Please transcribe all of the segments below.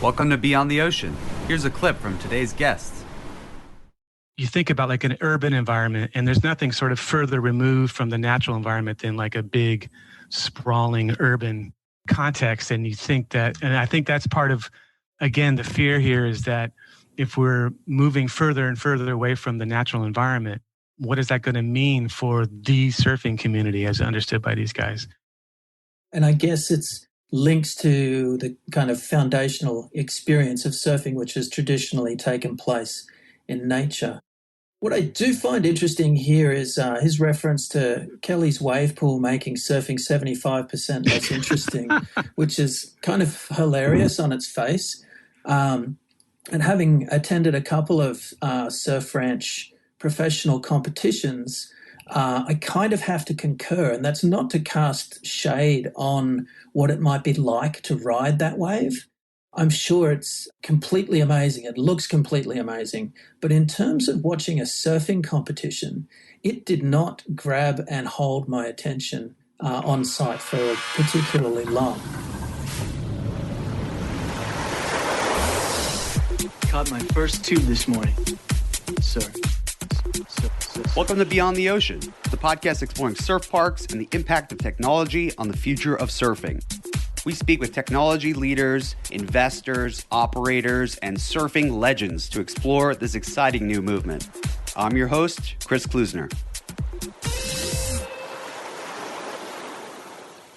Welcome to Beyond the Ocean. Here's a clip from today's guests. You think about like an urban environment, and there's nothing sort of further removed from the natural environment than like a big, sprawling urban context. And you think that, and I think that's part of, again, the fear here is that if we're moving further and further away from the natural environment, what is that going to mean for the surfing community as understood by these guys? And I guess it's links to the kind of foundational experience of surfing, which has traditionally taken place in nature. What I do find interesting here is his reference to Kelly's wave pool making surfing 75% less interesting, which is kind of hilarious on its face. And having attended a couple of surf ranch professional competitions, I kind of have to concur, and that's not to cast shade on what it might be like to ride that wave. I'm sure it's completely amazing. It looks completely amazing. But in terms of watching a surfing competition, it did not grab and hold my attention on site for particularly long. Caught my first tube this morning, sir. Welcome to Beyond the Ocean, the podcast exploring surf parks and the impact of technology on the future of surfing. We speak with technology leaders, investors, operators, and surfing legends to explore this exciting new movement. I'm your host, Chris Klusner.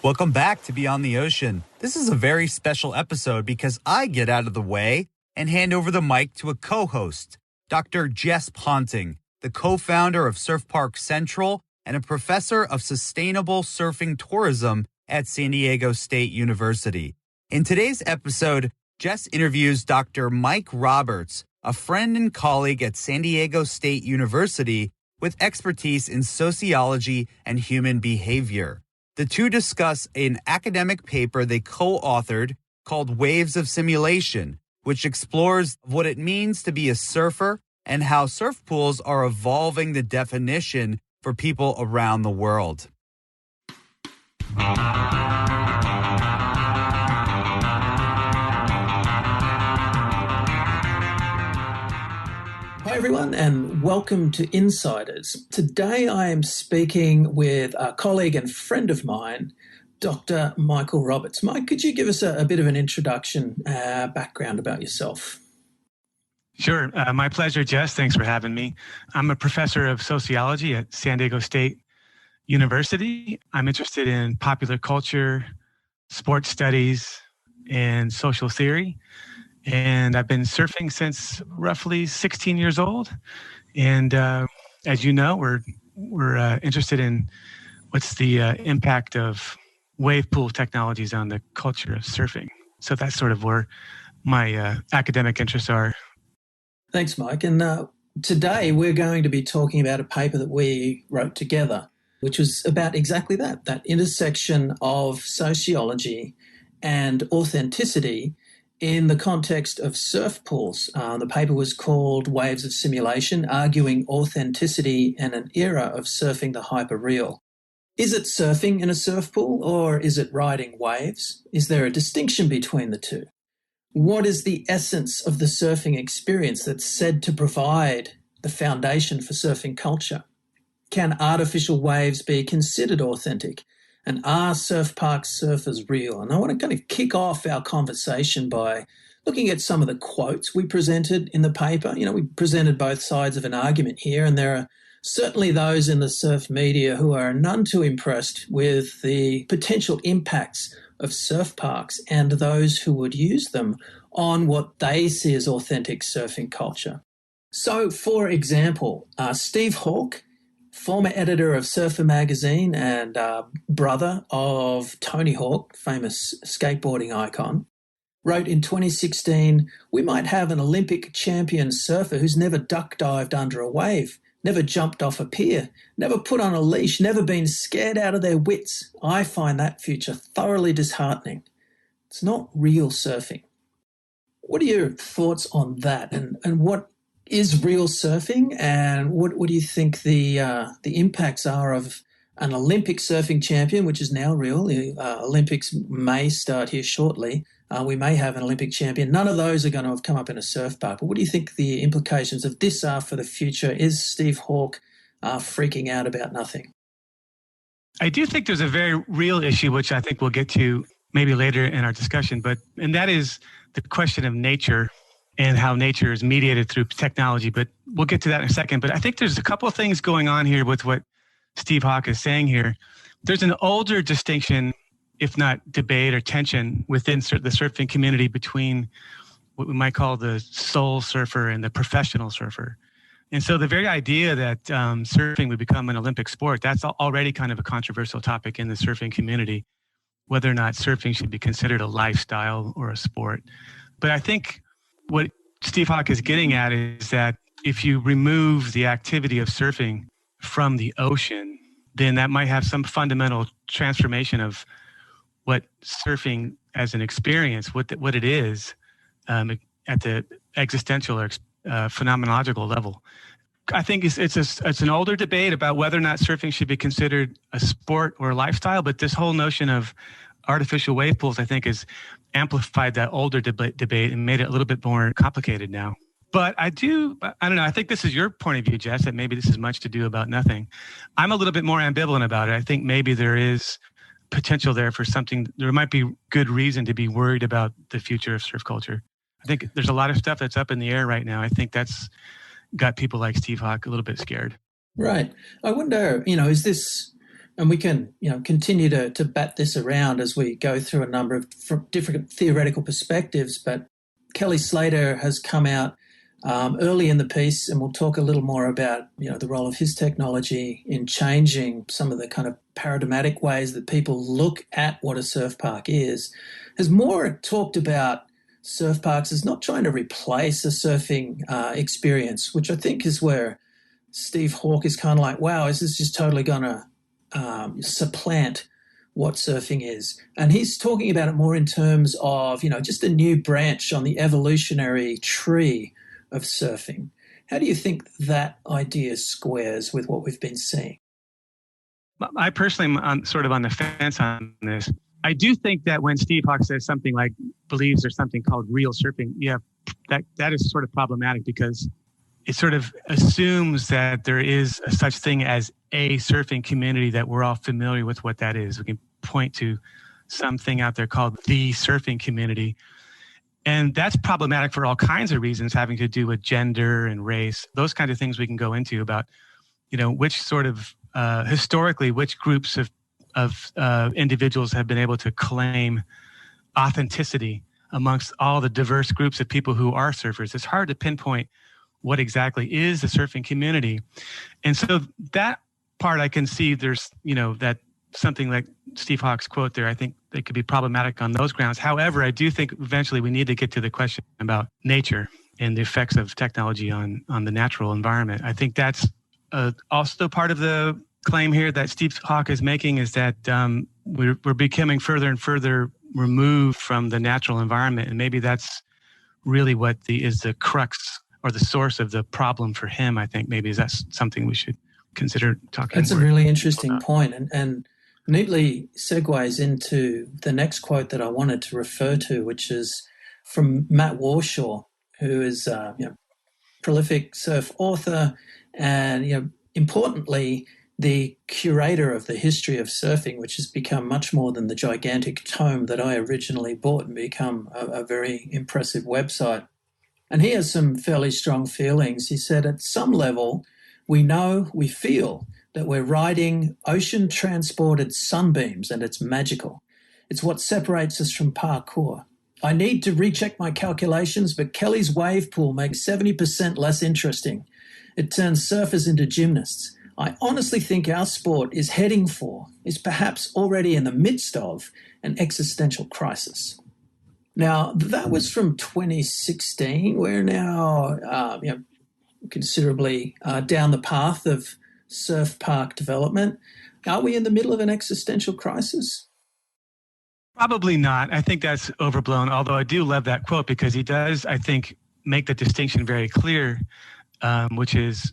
Welcome back to Beyond the Ocean. This is a very special episode because I get out of the way and hand over the mic to a co-host, Dr. Jess Ponting, the co-founder of Surfpark Central and a professor of sustainable surfing tourism at San Diego State University. In today's episode, Jess interviews Dr. Mike Roberts, a friend and colleague at San Diego State University with expertise in sociology and human behavior. The two discuss an academic paper they co-authored called Waves of Simulation, which explores what it means to be a surfer and how surf pools are evolving the definition for people around the world. Hi everyone, and welcome to Insiders. Today I am speaking with a colleague and friend of mine, Dr. Michael Roberts. Mike, could you give us a bit of an introduction, background about yourself? Sure. My pleasure, Jess. Thanks for having me. I'm a professor of sociology at San Diego State University. I'm interested in popular culture, sports studies, and social theory. And I've been surfing since roughly 16 years old. And as you know, we're interested in what's the impact of wave pool technologies on the culture of surfing. So that's sort of where my academic interests are. Thanks, Mike. And today we're going to be talking about a paper that we wrote together, which was about exactly that intersection of sociology and authenticity in the context of surf pools. The paper was called Waves of Simulation, Arguing Authenticity in an Era of Surfing the Hyperreal. Is it surfing in a surf pool or is it riding waves? Is there a distinction between the two? What is the essence of the surfing experience that's said to provide the foundation for surfing culture? Can artificial waves be considered authentic? And are surf park surfers real? And I want to kind of kick off our conversation by looking at some of the quotes we presented in the paper. You know, we presented both sides of an argument here, and there are certainly those in the surf media who are none too impressed with the potential impacts of surf parks and those who would use them on what they see as authentic surfing culture. So, for example, Steve Hawke, former editor of Surfer magazine and brother of Tony Hawk, famous skateboarding icon, wrote in 2016, "We might have an Olympic champion surfer who's never duck dived under a wave, never jumped off a pier, never put on a leash, never been scared out of their wits. I find that future thoroughly disheartening. It's not real surfing." What are your thoughts on that? And what is real surfing? And what do you think the impacts are of an Olympic surfing champion, which is now real? The Olympics may start here shortly, We may have an Olympic champion. None of those are going to have come up in a surf park. But what do you think the implications of this are for the future? Is Steve Hawke freaking out about nothing? I do think there's a very real issue, which I think we'll get to maybe later in our discussion, and that is the question of nature and how nature is mediated through technology. But we'll get to that in a second. But I think there's a couple of things going on here with what Steve Hawke is saying here. There's an older distinction, if not debate or tension, within the surfing community between what we might call the soul surfer and the professional surfer. And so the very idea that surfing would become an Olympic sport, that's already kind of a controversial topic in the surfing community, whether or not surfing should be considered a lifestyle or a sport. But I think what Steve Hawke is getting at is that if you remove the activity of surfing from the ocean, then that might have some fundamental transformation of what surfing as an experience, what it is at the existential or phenomenological level. I think it's an older debate about whether or not surfing should be considered a sport or a lifestyle, but this whole notion of artificial wave pools, I think, has amplified that older debate and made it a little bit more complicated now. But I don't know, I think this is your point of view, Jess, that maybe this is much to do about nothing. I'm a little bit more ambivalent about it. I think maybe there is potential there for something. There might be good reason to be worried about the future of surf culture. I think there's a lot of stuff that's up in the air right now. I think that's got people like Steve Hawke a little bit scared. Right. I wonder, is this, and we can, continue to bat this around as we go through a number of different theoretical perspectives, but Kelly Slater has come out early in the piece, and we'll talk a little more about, the role of his technology in changing some of the kind of paradigmatic ways that people look at what a surf park is. Has more talked about surf parks as not trying to replace a surfing experience, which I think is where Steve Hawke is kind of like, wow, is this just totally going to supplant what surfing is? And he's talking about it more in terms of, just a new branch on the evolutionary tree of surfing. How do you think that idea squares with what we've been seeing? I personally am sort of on the fence on this. I do think that when Steve Hawke says something like believes there's something called real surfing, that is sort of problematic because it sort of assumes that there is a such thing as a surfing community that we're all familiar with what that is. We can point to something out there called the surfing community. And that's problematic for all kinds of reasons having to do with gender and race, those kinds of things we can go into about, which sort of historically, which groups of individuals have been able to claim authenticity amongst all the diverse groups of people who are surfers. It's hard to pinpoint what exactly is the surfing community. And so that part I can see there's, that something like Steve Hawke's quote there, I think they could be problematic on those grounds. However, I do think eventually we need to get to the question about nature and the effects of technology on the natural environment. I think that's also part of the claim here that Steve Hawke is making is that we're becoming further and further removed from the natural environment. And maybe that's really what is the crux or the source of the problem for him. I think maybe that's something we should consider talking about. That's a really interesting point and neatly segues into the next quote that I wanted to refer to, which is from Matt Warshaw, who is a prolific surf author and, importantly, the curator of the history of surfing, which has become much more than the gigantic tome that I originally bought and become a very impressive website. And he has some fairly strong feelings. He said, at some level, we feel that we're riding ocean-transported sunbeams, and it's magical. It's what separates us from parkour. I need to recheck my calculations, but Kelly's wave pool makes 70% less interesting. It turns surfers into gymnasts. I honestly think our sport is perhaps already in the midst of an existential crisis. Now, that was from 2016. We're now considerably down the path of surf park development. Are we in the middle of an existential crisis? Probably not. I think that's overblown, although I do love that quote because he does, I think, make the distinction very clear, which is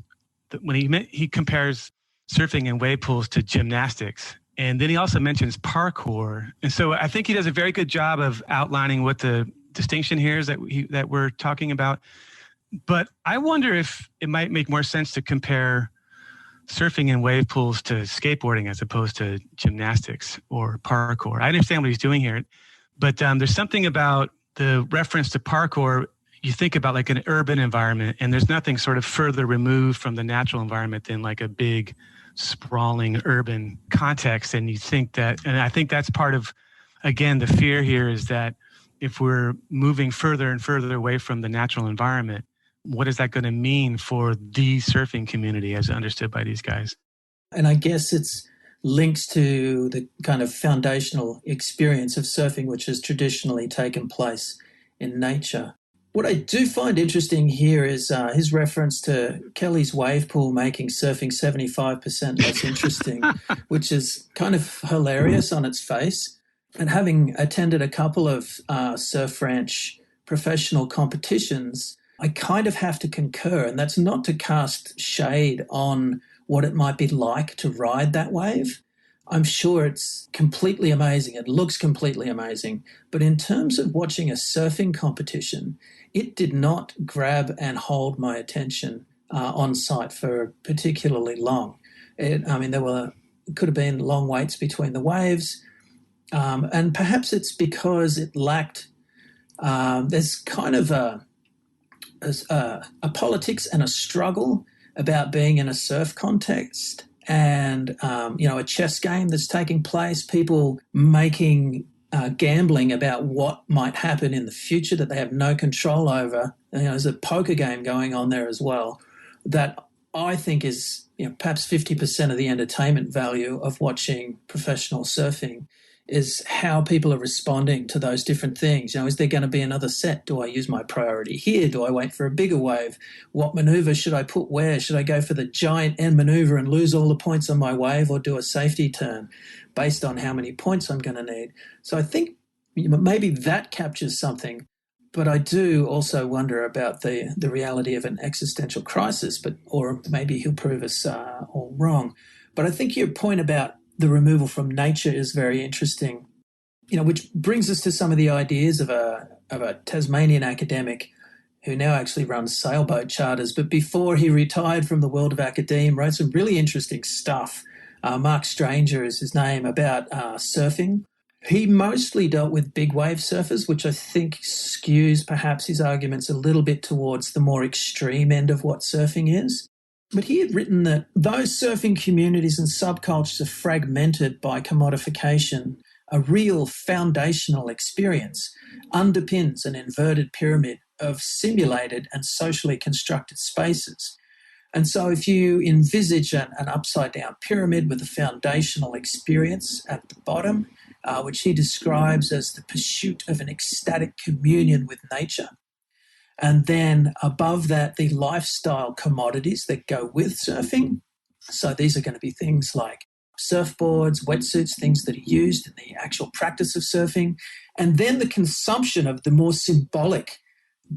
that when he compares surfing and wave pools to gymnastics. And then he also mentions parkour. And so I think he does a very good job of outlining what the distinction here is that we're talking about. But I wonder if it might make more sense to compare surfing in wave pools to skateboarding as opposed to gymnastics or parkour. I understand what he's doing here, but there's something about the reference to parkour. You think about like an urban environment, and there's nothing sort of further removed from the natural environment than like a big sprawling urban context. And you think that, and I think that's part of, again, the fear here is that if we're moving further and further away from the natural environment, what is that going to mean for the surfing community as understood by these guys? And I guess it's links to the kind of foundational experience of surfing, which has traditionally taken place in nature. What I do find interesting here is his reference to Kelly's wave pool making surfing 75% less interesting, which is kind of hilarious on its face. And having attended a couple of surf ranch professional competitions, I kind of have to concur, and that's not to cast shade on what it might be like to ride that wave. I'm sure it's completely amazing. It looks completely amazing. But in terms of watching a surfing competition, it did not grab and hold my attention on site for particularly long. There could have been long waits between the waves, and perhaps it's because it lacked. There's kind of a politics and a struggle about being in a surf context, and a chess game that's taking place, people making gambling about what might happen in the future that they have no control over. There's a poker game going on there as well that I think is perhaps 50% of the entertainment value of watching professional surfing is how people are responding to those different things. Is there going to be another set? Do I use my priority here? Do I wait for a bigger wave? What maneuver should I put where? Should I go for the giant end maneuver and lose all the points on my wave, or do a safety turn based on how many points I'm going to need? So I think maybe that captures something, but I do also wonder about the reality of an existential crisis, or maybe he'll prove us all wrong. But I think your point about the removal from nature is very interesting, which brings us to some of the ideas of a Tasmanian academic who now actually runs sailboat charters, but before he retired from the world of academe, wrote some really interesting stuff. Mark Stranger is his name, about surfing. He mostly dealt with big wave surfers, which I think skews perhaps his arguments a little bit towards the more extreme end of what surfing is. But he had written that those surfing communities and subcultures are fragmented by commodification, a real foundational experience underpins an inverted pyramid of simulated and socially constructed spaces. And so if you envisage an upside-down pyramid with a foundational experience at the bottom, which he describes as the pursuit of an ecstatic communion with nature, and then above that, the lifestyle commodities that go with surfing. So these are going to be things like surfboards, wetsuits, things that are used in the actual practice of surfing. And then the consumption of the more symbolic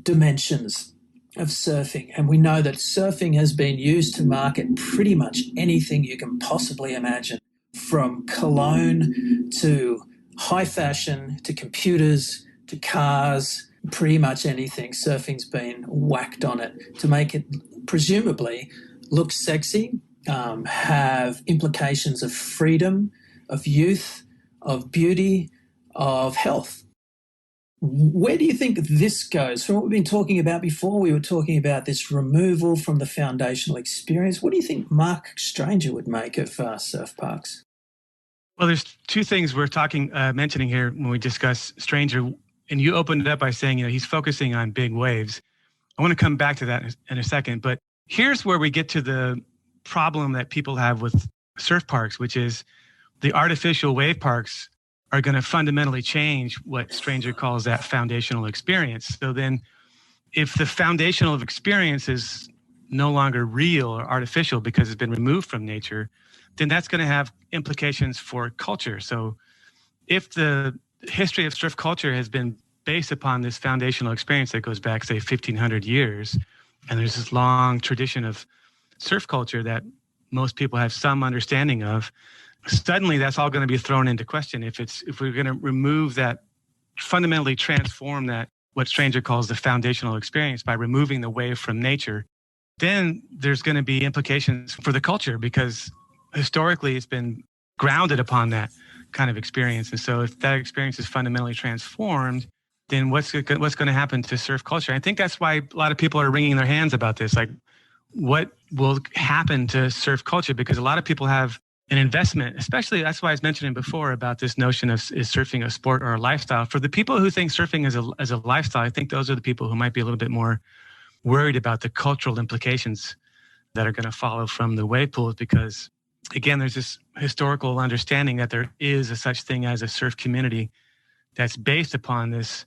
dimensions of surfing. And we know that surfing has been used to market pretty much anything you can possibly imagine, from cologne to high fashion to computers to cars. Pretty much anything, surfing's been whacked on it to make it presumably look sexy, have implications of freedom, of youth, of beauty, of health. Where do you think this goes? From what we've been talking about before, we were talking about this removal from the foundational experience. What do you think Mark Stranger would make of surf parks? Well, there's two things we're mentioning here when we discuss Stranger. And you opened it up by saying, he's focusing on big waves. I want to come back to that in a second. But here's where we get to the problem that people have with surf parks, which is the artificial wave parks are going to fundamentally change what Stranger calls that foundational experience. So then if the foundational experience is no longer real or artificial because it's been removed from nature, then that's going to have implications for culture. So if the history of surf culture has been based upon this foundational experience that goes back, say, 1,500 years, and there's this long tradition of surf culture that most people have some understanding of, suddenly that's all going to be thrown into question. If we're going to remove that, fundamentally transform that, what Stranger calls the foundational experience, by removing the wave from nature, then there's going to be implications for the culture, because historically it's been grounded upon that kind of experience. And so if that experience is fundamentally transformed, then what's going to happen to surf culture? I think that's why a lot of people are wringing their hands about this. Like, what will happen to surf culture? Because a lot of people have an investment, especially, that's why I was mentioning before about this notion of, is surfing a sport or a lifestyle? For the people who think surfing is a lifestyle, I think those are the people who might be a little bit more worried about the cultural implications that are going to follow from the wave pools, because again, there's this historical understanding that there is a such thing as a surf community that's based upon this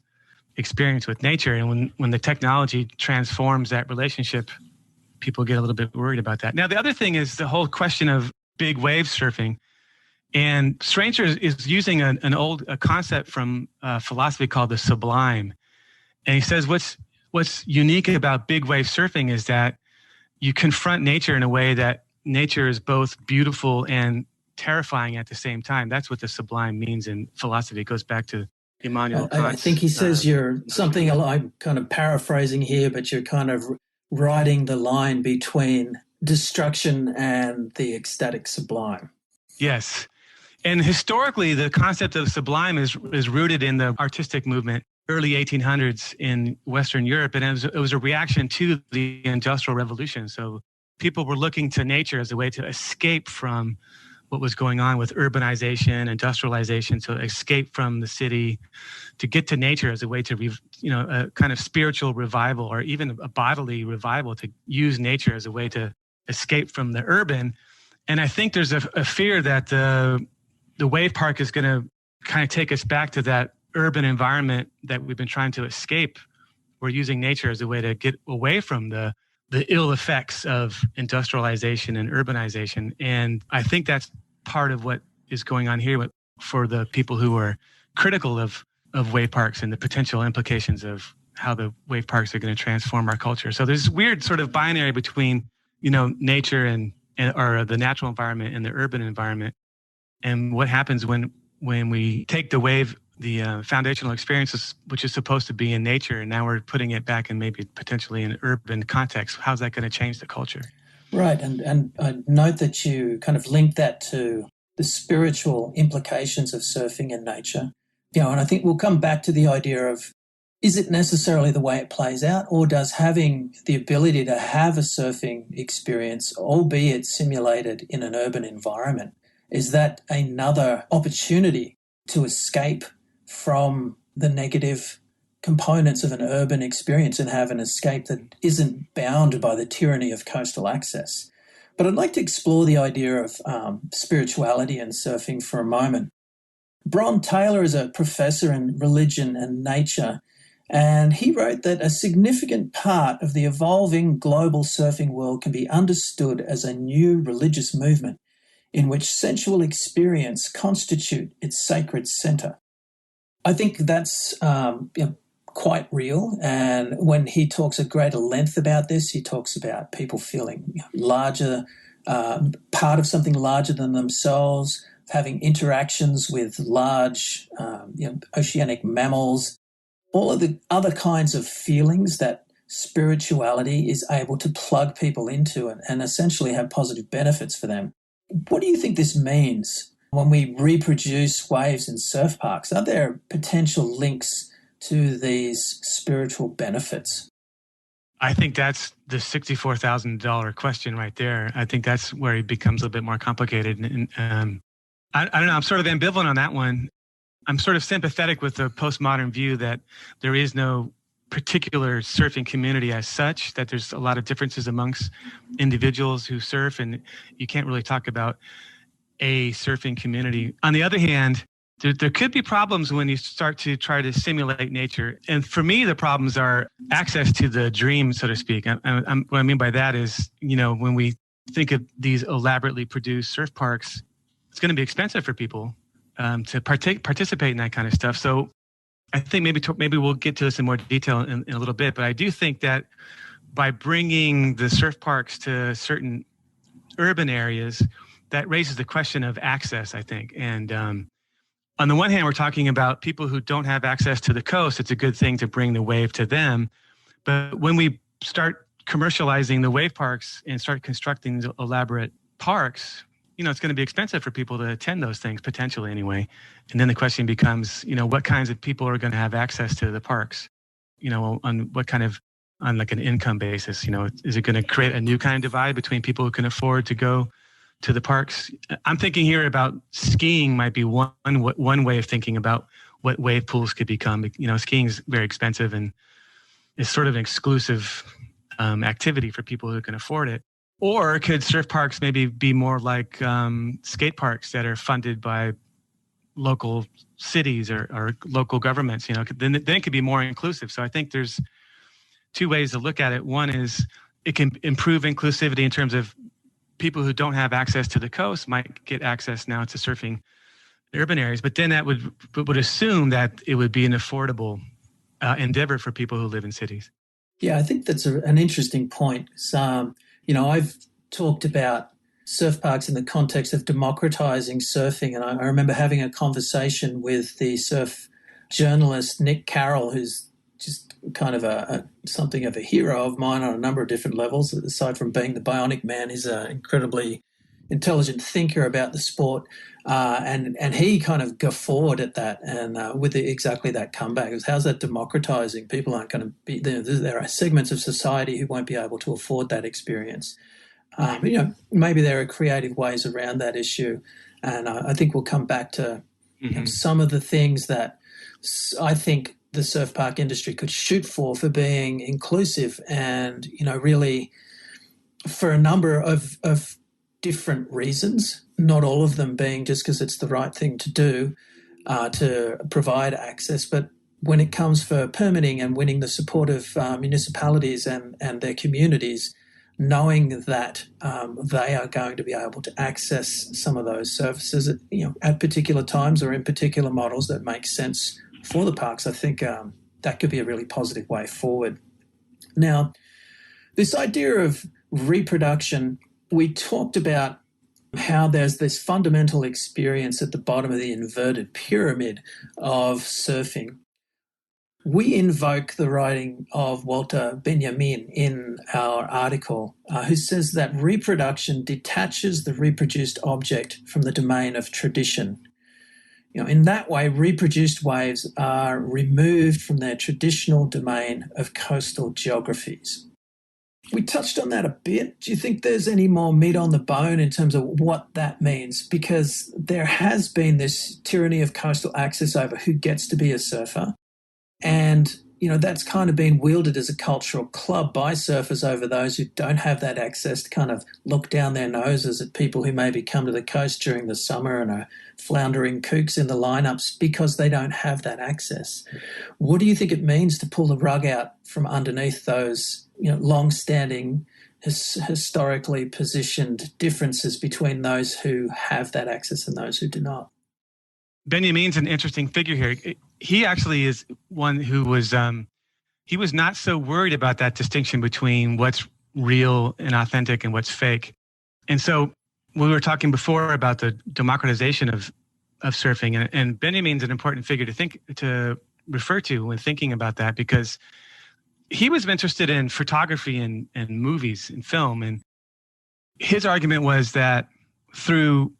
experience with nature. And when the technology transforms that relationship, people get a little bit worried about that. Now, the other thing is the whole question of big wave surfing. And Stranger is using an old concept from philosophy called the sublime. And he says what's unique about big wave surfing is that you confront nature in a way that nature is both beautiful and terrifying at the same time. That's what the sublime means in philosophy. It goes back to Immanuel Kant. I think he says you're something, I'm kind of paraphrasing here, but you're kind of riding the line between destruction and the ecstatic sublime. Yes. And historically, the concept of sublime is rooted in the artistic movement, early 1800s in Western Europe. And it was a reaction to the Industrial Revolution. So people were looking to nature as a way to escape from what was going on with urbanization, industrialization, to escape from the city, to get to nature as a way to, a kind of spiritual revival, or even a bodily revival, to use nature as a way to escape from the urban. And I think there's a fear that the wave park is going to kind of take us back to that urban environment that we've been trying to escape. We're using nature as a way to get away from the ill effects of industrialization and urbanization. And I think that's part of what is going on here for the people who are critical of wave parks and the potential implications of how the wave parks are going to transform our culture. So there's this weird sort of binary between, nature and or the natural environment and the urban environment. And what happens when we take the foundational experiences, which is supposed to be in nature, and now we're putting it back in maybe potentially an urban context. How's that going to change the culture? Right. And I note that you kind of link that to the spiritual implications of surfing in nature. And I think we'll come back to the idea of, is it necessarily the way it plays out, or does having the ability to have a surfing experience, albeit simulated in an urban environment, is that another opportunity to escape from the negative components of an urban experience and have an escape that isn't bound by the tyranny of coastal access? But I'd like to explore the idea of spirituality and surfing for a moment. Bron Taylor is a professor in religion and nature, and he wrote that a significant part of the evolving global surfing world can be understood as a new religious movement in which sensual experience constitute its sacred center. I think that's quite real. And when he talks at greater length about this, he talks about people feeling larger, part of something larger than themselves, having interactions with large oceanic mammals, all of the other kinds of feelings that spirituality is able to plug people into and essentially have positive benefits for them. What do you think this means when we reproduce waves in surf parks? Are there potential links to these spiritual benefits? I think that's the $64,000 question right there. I think that's where it becomes a little bit more complicated. And I don't know, I'm sort of ambivalent on that one. I'm sort of sympathetic with the postmodern view that there is no particular surfing community as such, that there's a lot of differences amongst individuals who surf, and you can't really talk about a surfing community. On the other hand, there could be problems when you start to try to simulate nature. And for me, the problems are access to the dream, so to speak. What I mean by that is, when we think of these elaborately produced surf parks, it's going to be expensive for people to participate in that kind of stuff. So I think maybe we'll get to this in more detail in a little bit, but I do think that by bringing the surf parks to certain urban areas, that raises the question of access, I think. And on the one hand, we're talking about people who don't have access to the coast. It's a good thing to bring the wave to them. But when we start commercializing the wave parks and start constructing elaborate parks, it's going to be expensive for people to attend those things, potentially anyway. And then the question becomes, what kinds of people are going to have access to the parks? On what kind of, on like an income basis, is it going to create a new kind of divide between people who can afford to go to the parks? I'm thinking here about skiing might be one way of thinking about what wave pools could become. Skiing is very expensive and is sort of an exclusive activity for people who can afford it. Or could surf parks maybe be more like skate parks that are funded by local cities or local governments? Then it could be more inclusive. So I think there's two ways to look at it. One is it can improve inclusivity in terms of people who don't have access to the coast might get access now to surfing in urban areas. But then that would assume that it would be an affordable endeavor for people who live in cities. Yeah, I think that's an interesting point. I've talked about surf parks in the context of democratizing surfing. And I remember having a conversation with the surf journalist, Nick Carroll, who's just kind of something of a hero of mine on a number of different levels. Aside from being the bionic man, he's an incredibly intelligent thinker about the sport. And he kind of guffawed at that and with exactly that comeback. It was, how's that democratizing? People aren't going to be there. There are segments of society who won't be able to afford that experience. Maybe there are creative ways around that issue. And I think we'll come back to some of the things that I think the surf park industry could shoot for being inclusive and, really for a number of different reasons, not all of them being just because it's the right thing to do to provide access. But when it comes for permitting and winning the support of municipalities and their communities, knowing that they are going to be able to access some of those services at particular times or in particular models that make sense for the parks, I think that could be a really positive way forward. Now, this idea of reproduction, we talked about how there's this fundamental experience at the bottom of the inverted pyramid of surfing. We invoke the writing of Walter Benjamin in our article, who says that reproduction detaches the reproduced object from the domain of tradition. In that way, reproduced waves are removed from their traditional domain of coastal geographies. We touched on that a bit. Do you think there's any more meat on the bone in terms of what that means? Because there has been this tyranny of coastal access over who gets to be a surfer. And, that's kind of been wielded as a cultural club by surfers over those who don't have that access to kind of look down their noses at people who maybe come to the coast during the summer and are floundering kooks in the lineups because they don't have that access. What do you think it means to pull the rug out from underneath those, long-standing, historically positioned differences between those who have that access and those who do not? Benjamin's an interesting figure here. He actually is one who was, he was not so worried about that distinction between what's real and authentic and what's fake. And so we were talking before about the democratization of surfing, and Benjamin's an important figure to refer to when thinking about that, because he was interested in photography and movies and film. And his argument was that through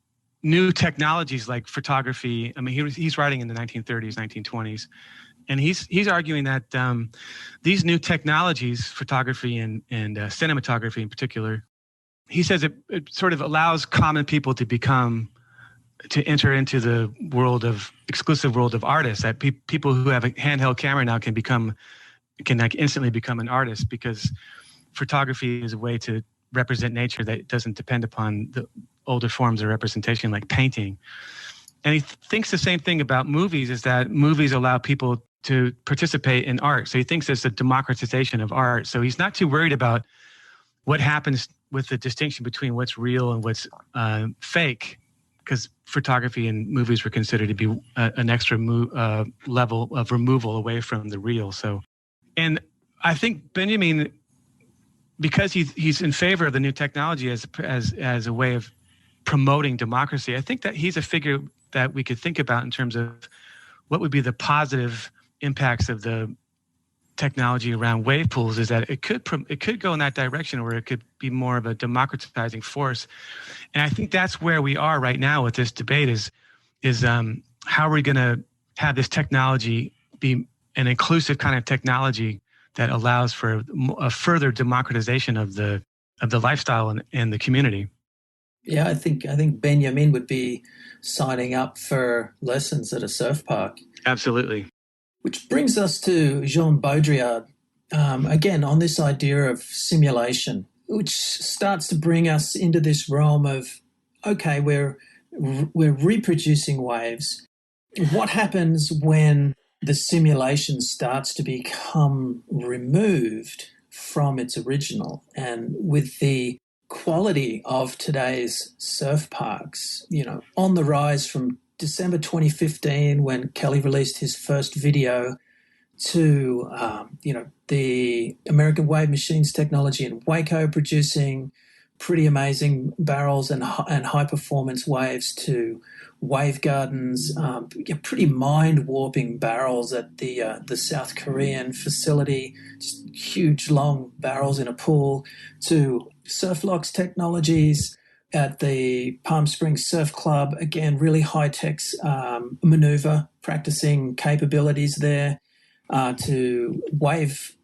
new technologies like photography, he's writing in the 1930s, 1920s, and he's arguing that these new technologies, photography and cinematography in particular, he says it sort of allows common people to enter into the exclusive world of artists. That people who have a handheld camera now can instantly become an artist, because photography is a way to represent nature that doesn't depend upon the older forms of representation like painting. And he thinks the same thing about movies, is that movies allow people to participate in art. So he thinks there's a democratization of art. So he's not too worried about what happens with the distinction between what's real and what's fake, because photography and movies were considered to be an extra level of removal away from the real. So, and I think Benjamin, because he's in favor of the new technology as a way of promoting democracy. I think that he's a figure that we could think about in terms of what would be the positive impacts of the technology around wave pools. Is that it could go in that direction where it could be more of a democratizing force. And I think that's where we are right now with this debate is how are we going to have this technology be an inclusive kind of technology that allows for a further democratization of the lifestyle and the community. Yeah, I think Benjamin would be signing up for lessons at a surf park. Absolutely. Which brings us to Jean Baudrillard, again, on this idea of simulation, which starts to bring us into this realm of, okay, we're reproducing waves. What happens when the simulation starts to become removed from its original? And with the quality of today's surf parks, on the rise from December 2015 when Kelly released his first video to, the American Wave Machines technology in Waco producing pretty amazing barrels and high performance waves to wave gardens, pretty mind-warping barrels at the South Korean facility, just huge long barrels in a pool, to Surflock's technologies at the Palm Springs Surf Club, again, really high-tech maneuver practicing capabilities there, to wave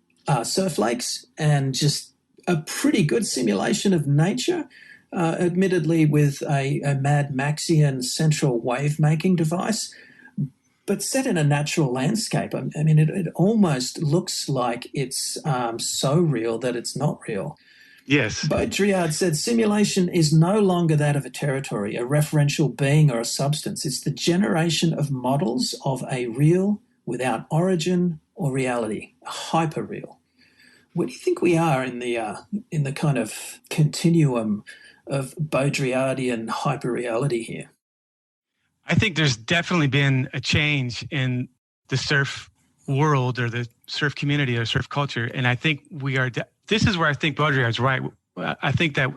surf lakes and just a pretty good simulation of nature, admittedly with a Mad Maxian central wave-making device, but set in a natural landscape. I mean, it almost looks like it's so real that it's not real. Yes. Baudrillard said simulation is no longer that of a territory, a referential being or a substance. It's the generation of models of a real without origin or reality, a hyperreal. Where do you think we are in the kind of continuum of Baudrillardian hyperreality here? I think there's definitely been a change in the surf world or the surf community or surf culture. And I think this is where I think Baudrillard's right. I think that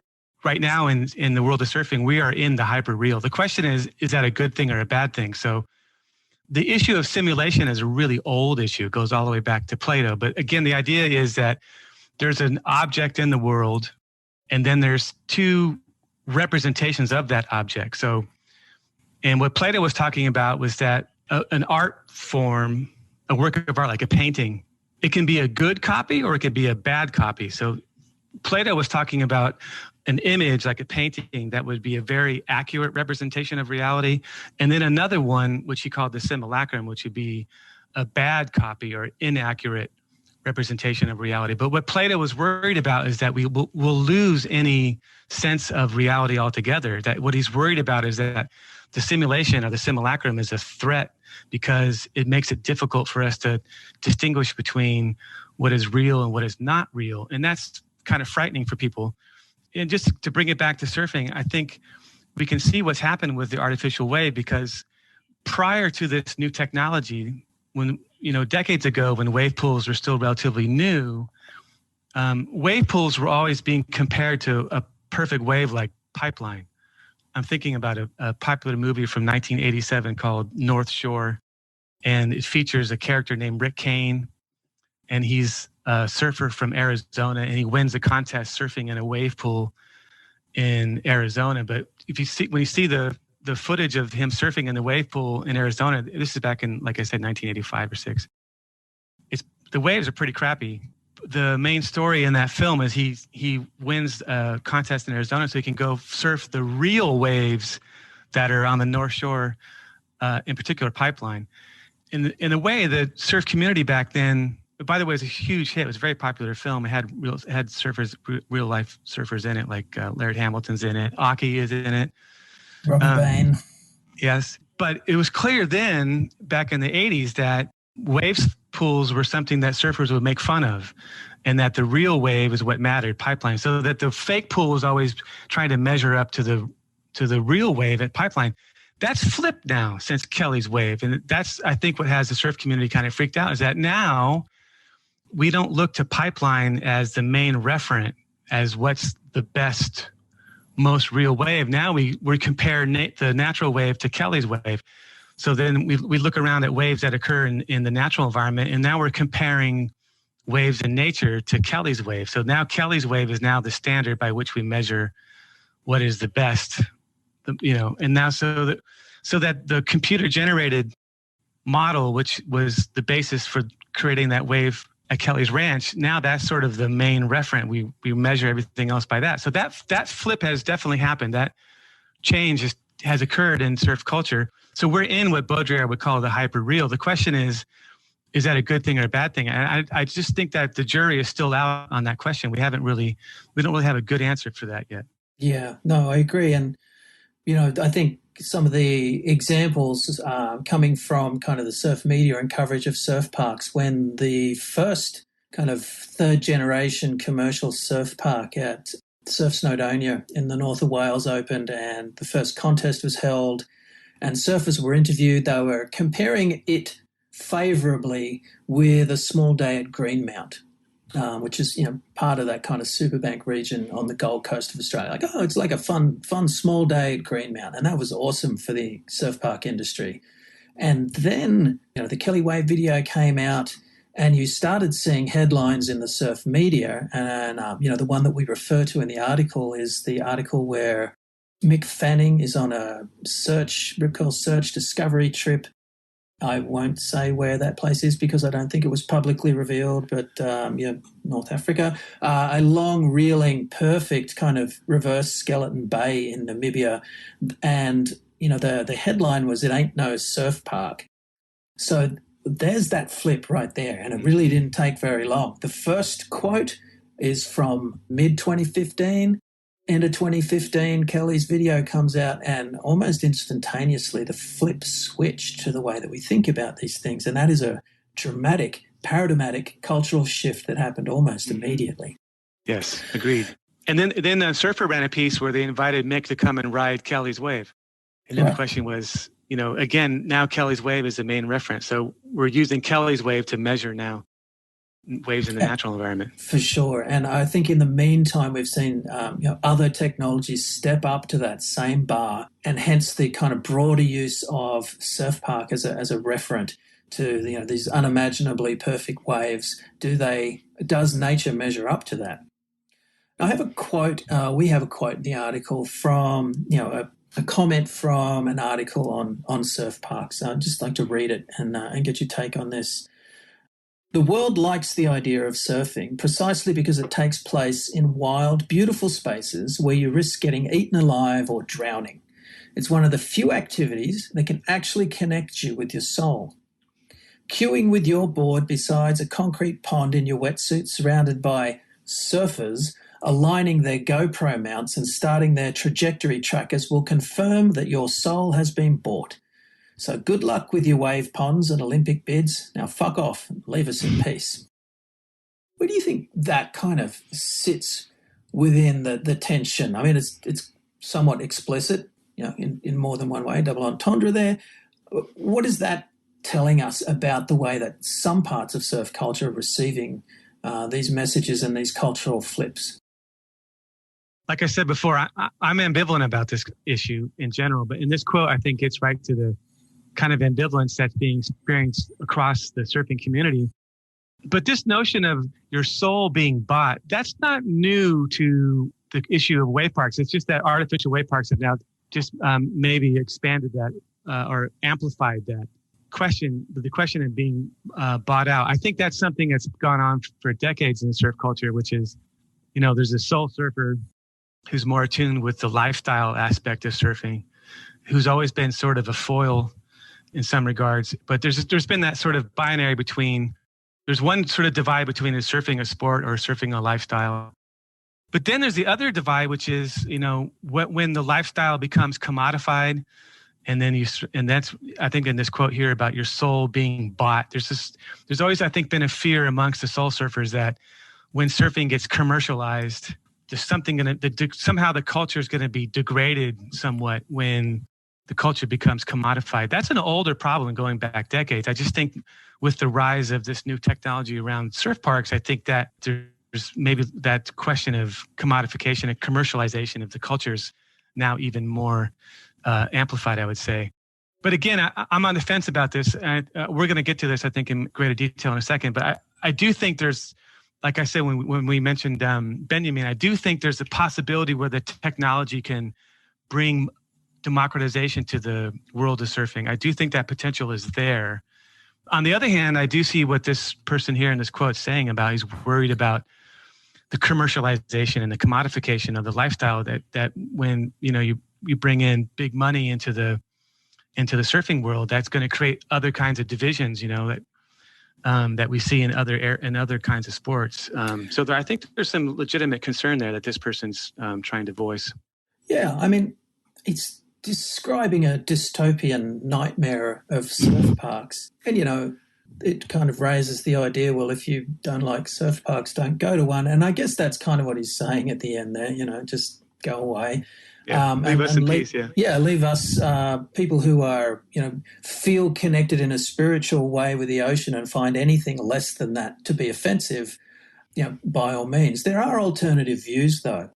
right now in the world of surfing, we are in the hyperreal. The question is that a good thing or a bad thing? So the issue of simulation is a really old issue. It goes all the way back to Plato. But again, the idea is that there's an object in the world, and then there's two representations of that object. So, and what Plato was talking about was that an art form, a work of art, like a painting, it can be a good copy or it could be a bad copy. So Plato was talking about an image, like a painting, that would be a very accurate representation of reality. And then another one, which he called the simulacrum, which would be a bad copy or inaccurate representation of reality. But what Plato was worried about is that we'll lose any sense of reality altogether. That what he's worried about is that the simulation or the simulacrum is a threat because it makes it difficult for us to distinguish between what is real and what is not real. And that's kind of frightening for people. And just to bring it back to surfing, I think we can see what's happened with the artificial wave, because prior to this new technology, when, decades ago, when wave pools were still relatively new, wave pools were always being compared to a perfect wave like pipeline. I'm thinking about a popular movie from 1987 called North Shore, and it features a character named Rick Kane, and he's a surfer from Arizona, and he wins a contest surfing in a wave pool in Arizona. But when you see the footage of him surfing in the wave pool in Arizona, this is back in, like I said, 1985 or 6. The waves are pretty crappy. The main story in that film is he wins a contest in Arizona so he can go surf the real waves that are on the North Shore, in particular Pipeline. In a way, the surf community back then, by the way, it was a huge hit. It was a very popular film. It had surfers, real life surfers in it, like Laird Hamilton's in it. Aki is in it. Robbie Bain. Yes. But it was clear then, back in the 80s, that waves pools were something that surfers would make fun of, and that the real wave is what mattered, Pipeline. So that the fake pool was always trying to measure up to the real wave at Pipeline. That's flipped now since Kelly's wave. And that's, I think, what has the surf community kind of freaked out, is that now we don't look to Pipeline as the main referent, as what's the best most real wave. Now we compare the natural wave to Kelly's wave. So then we look around at waves that occur in the natural environment, and now we're comparing waves in nature to Kelly's wave. So now Kelly's wave is now the standard by which we measure what is the best, and now so that the computer generated model, which was the basis for creating that wave at Kelly's Ranch, now that's sort of the main referent. We measure everything else by that. So that flip has definitely happened. That change has occurred in surf culture. So we're in what Baudrillard would call the hyperreal. The question is that a good thing or a bad thing? And I just think that the jury is still out on that question. We don't really have a good answer for that yet. Yeah, no, I agree. And, I think some of the examples coming from kind of the surf media and coverage of surf parks, when the first kind of third generation commercial surf park at Surf Snowdonia in the north of Wales opened, and the first contest was held and surfers were interviewed. They were comparing it favourably with a small day at Greenmount, which is, part of that kind of Superbank region on the Gold Coast of Australia. Like, it's like a fun small day at Greenmount. And that was awesome for the surf park industry. And then, the Kelly Wave video came out, and you started seeing headlines in the surf media. And, the one that we refer to in the article is the article where Mick Fanning is on a Rip Curl search discovery trip. I won't say where that place is because I don't think it was publicly revealed, but North Africa. A long, reeling, perfect kind of reverse skeleton bay in Namibia. And, the headline was, "It ain't no surf park." So there's that flip right there, and it really didn't take very long. The first quote is from mid-2015. End of 2015, Kelly's video comes out, and almost instantaneously the flip switched to the way that we think about these things. And that is a dramatic, paradigmatic cultural shift that happened almost immediately. Yes, agreed. And then Surfer ran a piece where they invited Mick to come and ride Kelly's wave. And then the question was, again, now Kelly's wave is the main reference. So we're using Kelly's wave to measure now waves in the natural environment. For sure. And I think in the meantime, we've seen other technologies step up to that same bar, and hence the kind of broader use of surf park as a referent to these unimaginably perfect waves. Does nature measure up to that? I have a quote. We have a quote in the article from a comment from an article on surf parks. I'd just like to read it and get your take on this. "The world likes the idea of surfing precisely because it takes place in wild, beautiful spaces where you risk getting eaten alive or drowning. It's one of the few activities that can actually connect you with your soul. Queuing with your board beside a concrete pond in your wetsuit surrounded by surfers aligning their GoPro mounts and starting their trajectory trackers will confirm that your soul has been bought. So good luck with your wave ponds and Olympic bids. Now fuck off and leave us in peace." Where do you think that kind of sits within the tension? I mean, it's somewhat explicit, in more than one way, double entendre there. What is that telling us about the way that some parts of surf culture are receiving these messages and these cultural flips? Like I said before, I'm ambivalent about this issue in general, but in this quote, I think it's right to the kind of ambivalence that's being experienced across the surfing community. But this notion of your soul being bought, that's not new to the issue of wave parks. It's just that artificial wave parks have now just maybe expanded that or amplified that question, the question of being bought out. I think that's something that's gone on for decades in surf culture, which is, there's a soul surfer who's more attuned with the lifestyle aspect of surfing, who's always been sort of a foil in some regards. But there's been that sort of binary there's one sort of divide between surfing a sport or surfing a lifestyle. But then there's the other divide, which is, when the lifestyle becomes commodified, and that's, I think in this quote here about your soul being bought, there's always, I think, been a fear amongst the soul surfers that when surfing gets commercialized, there's something somehow the culture is going to be degraded somewhat when the culture becomes commodified. That's an older problem going back decades. I just think with the rise of this new technology around surf parks, I think that there's maybe that question of commodification and commercialization of the cultures now even more amplified, I would say. But again, I'm on the fence about this. And we're going to get to this, I think, in greater detail in a second. But I do think there's, like I said, when we mentioned Benjamin, I do think there's a possibility where the technology can bring democratization to the world of surfing. I do think that potential is there. On the other hand, I do see what this person here in this quote is saying about he's worried about the commercialization and the commodification of the lifestyle that when you bring in big money into the surfing world, that's going to create other kinds of divisions, that we see in other kinds of sports. So I think there's some legitimate concern there that this person's trying to voice. Yeah, I mean, it's describing a dystopian nightmare of surf parks. And, it kind of raises the idea, well, if you don't like surf parks, don't go to one. And I guess that's kind of what he's saying at the end there, just go away. Yeah, leave us in peace, yeah. Yeah, leave us, people who are, feel connected in a spiritual way with the ocean and find anything less than that to be offensive, by all means. There are alternative views, though.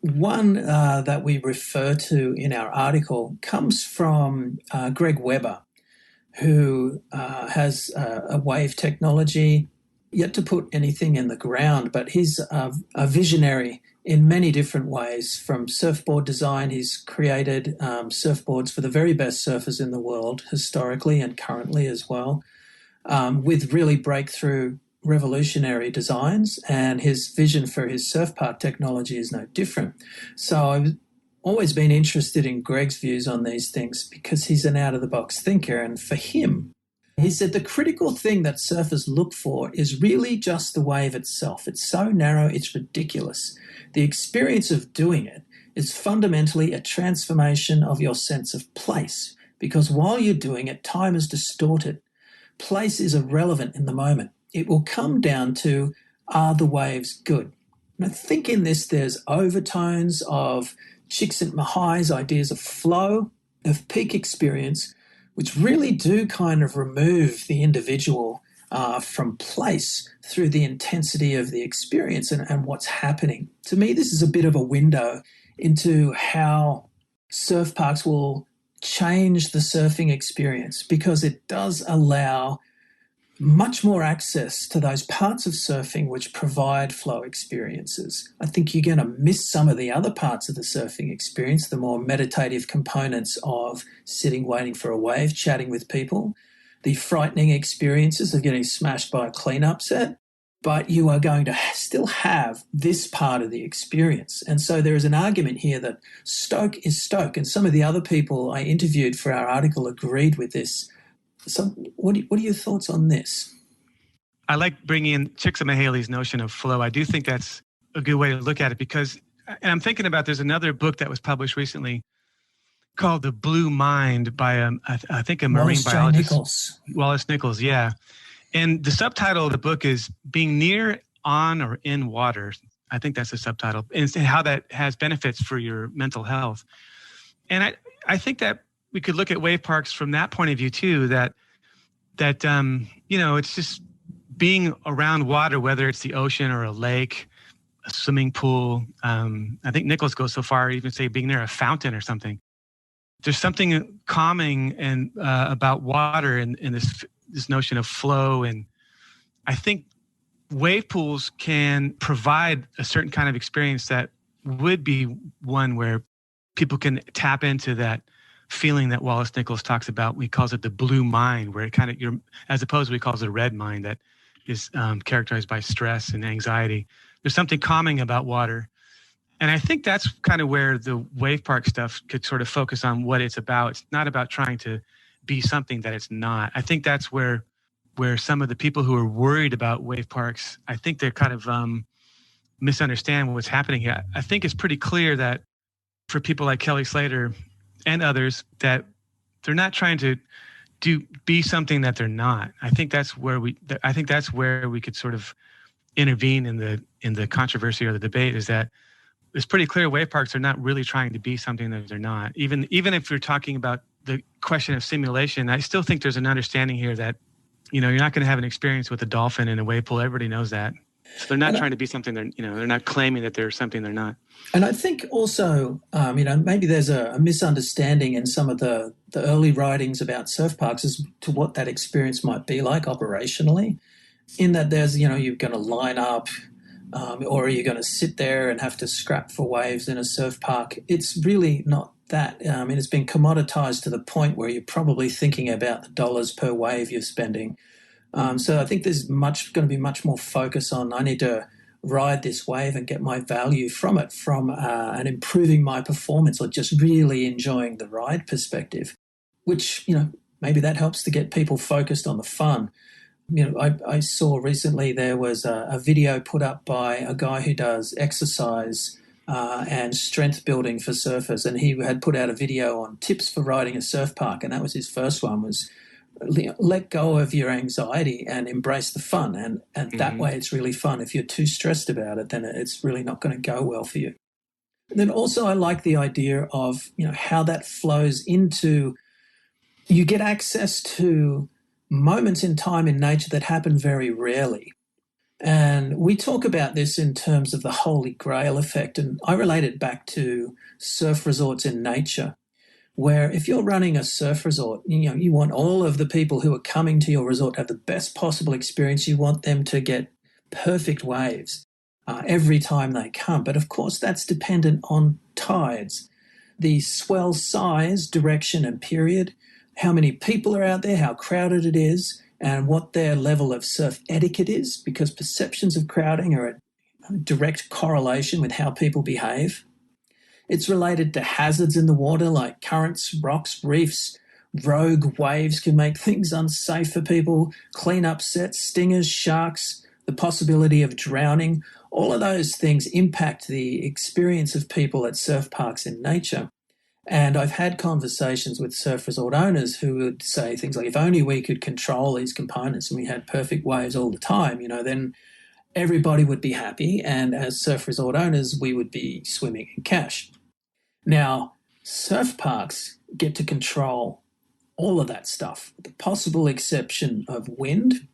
One that we refer to in our article comes from Greg Webber, who has a wave technology, yet to put anything in the ground, but he's a visionary in many different ways. From surfboard design, he's created surfboards for the very best surfers in the world, historically and currently as well, with really breakthrough revolutionary designs, and his vision for his surf park technology is no different. So I've always been interested in Greg's views on these things because he's an out-of-the-box thinker, and for him, he said the critical thing that surfers look for is really just the wave itself. It's so narrow, it's ridiculous. The experience of doing it is fundamentally a transformation of your sense of place, because while you're doing it, time is distorted. Place is irrelevant in the moment. It will come down to, are the waves good? And I think in this there's overtones of Csikszentmihalyi's ideas of flow, of peak experience, which really do kind of remove the individual from place through the intensity of the experience and what's happening. To me, this is a bit of a window into how surf parks will change the surfing experience, because it does allow much more access to those parts of surfing which provide flow experiences. I think you're going to miss some of the other parts of the surfing experience, the more meditative components of sitting, waiting for a wave, chatting with people, the frightening experiences of getting smashed by a cleanup set, but you are going to still have this part of the experience. And so there is an argument here that Stoke is Stoke, and some of the other people I interviewed for our article agreed with this. So what are your thoughts on this? I like bringing in Csikszentmihalyi's notion of flow. I do think that's a good way to look at it, because, and I'm thinking about, there's another book that was published recently called The Blue Mind by, I think, a marine biologist. Wallace Nichols, yeah. And the subtitle of the book is Being Near, On, or In Water. I think that's the subtitle, and how that has benefits for your mental health. And I think that we could look at wave parks from that point of view too, that it's just being around water, whether it's the ocean or a lake, a swimming pool. I think Nichols goes so far, even say being near a fountain or something. There's something calming and about water and this notion of flow. And I think wave pools can provide a certain kind of experience that would be one where people can tap into that feeling that Wallace Nichols talks about. He calls it the blue mind, where it kind of, as opposed to what he calls the red mind, that is characterized by stress and anxiety. There's something calming about water. And I think that's kind of where the wave park stuff could sort of focus on what it's about. It's not about trying to be something that it's not. I think that's where some of the people who are worried about wave parks, I think they're kind of misunderstand what's happening here. I think it's pretty clear that for people like Kelly Slater and others, that they're not trying to be something that they're not. I think that's where we could sort of intervene in the controversy or the debate, is that it's pretty clear wave parks are not really trying to be something that they're not. Even if you're talking about the question of simulation, I still think there's an understanding here that, you're not going to have an experience with a dolphin in a wave pool. Everybody knows that. So they're not trying to be something they're not claiming that they're something they're not. And I think also, maybe there's a misunderstanding in some of the early writings about surf parks as to what that experience might be like operationally, in that there's, you're going to line up or are you going to sit there and have to scrap for waves in a surf park? It's really not that. It's been commoditized to the point where you're probably thinking about the dollars per wave you're spending. So I think there's going to be much more focus on, I need to ride this wave and get my value from it, and improving my performance, or just really enjoying the ride perspective, which, maybe that helps to get people focused on the fun. I saw recently there was a video put up by a guy who does exercise and strength building for surfers, and he had put out a video on tips for riding a surf park, and that was his first one, was let go of your anxiety and embrace the fun, and that way it's really fun. If you're too stressed about it, then it's really not going to go well for you. And then also I like the idea of how that flows into, you get access to moments in time in nature that happen very rarely. And we talk about this in terms of the Holy Grail effect, and I relate it back to surf resorts in nature, where if you're running a surf resort, you want all of the people who are coming to your resort to have the best possible experience. You want them to get perfect waves every time they come. But of course, that's dependent on tides, the swell size, direction and period, how many people are out there, how crowded it is, and what their level of surf etiquette is, because perceptions of crowding are a direct correlation with how people behave. It's related to hazards in the water like currents, rocks, reefs. Rogue waves can make things unsafe for people. Cleanup sets, stingers, sharks, the possibility of drowning. All of those things impact the experience of people at surf parks in nature. And I've had conversations with surf resort owners who would say things like, if only we could control these components and we had perfect waves all the time, then everybody would be happy. And as surf resort owners, we would be swimming in cash. Now, surf parks get to control all of that stuff, with the possible exception of wind.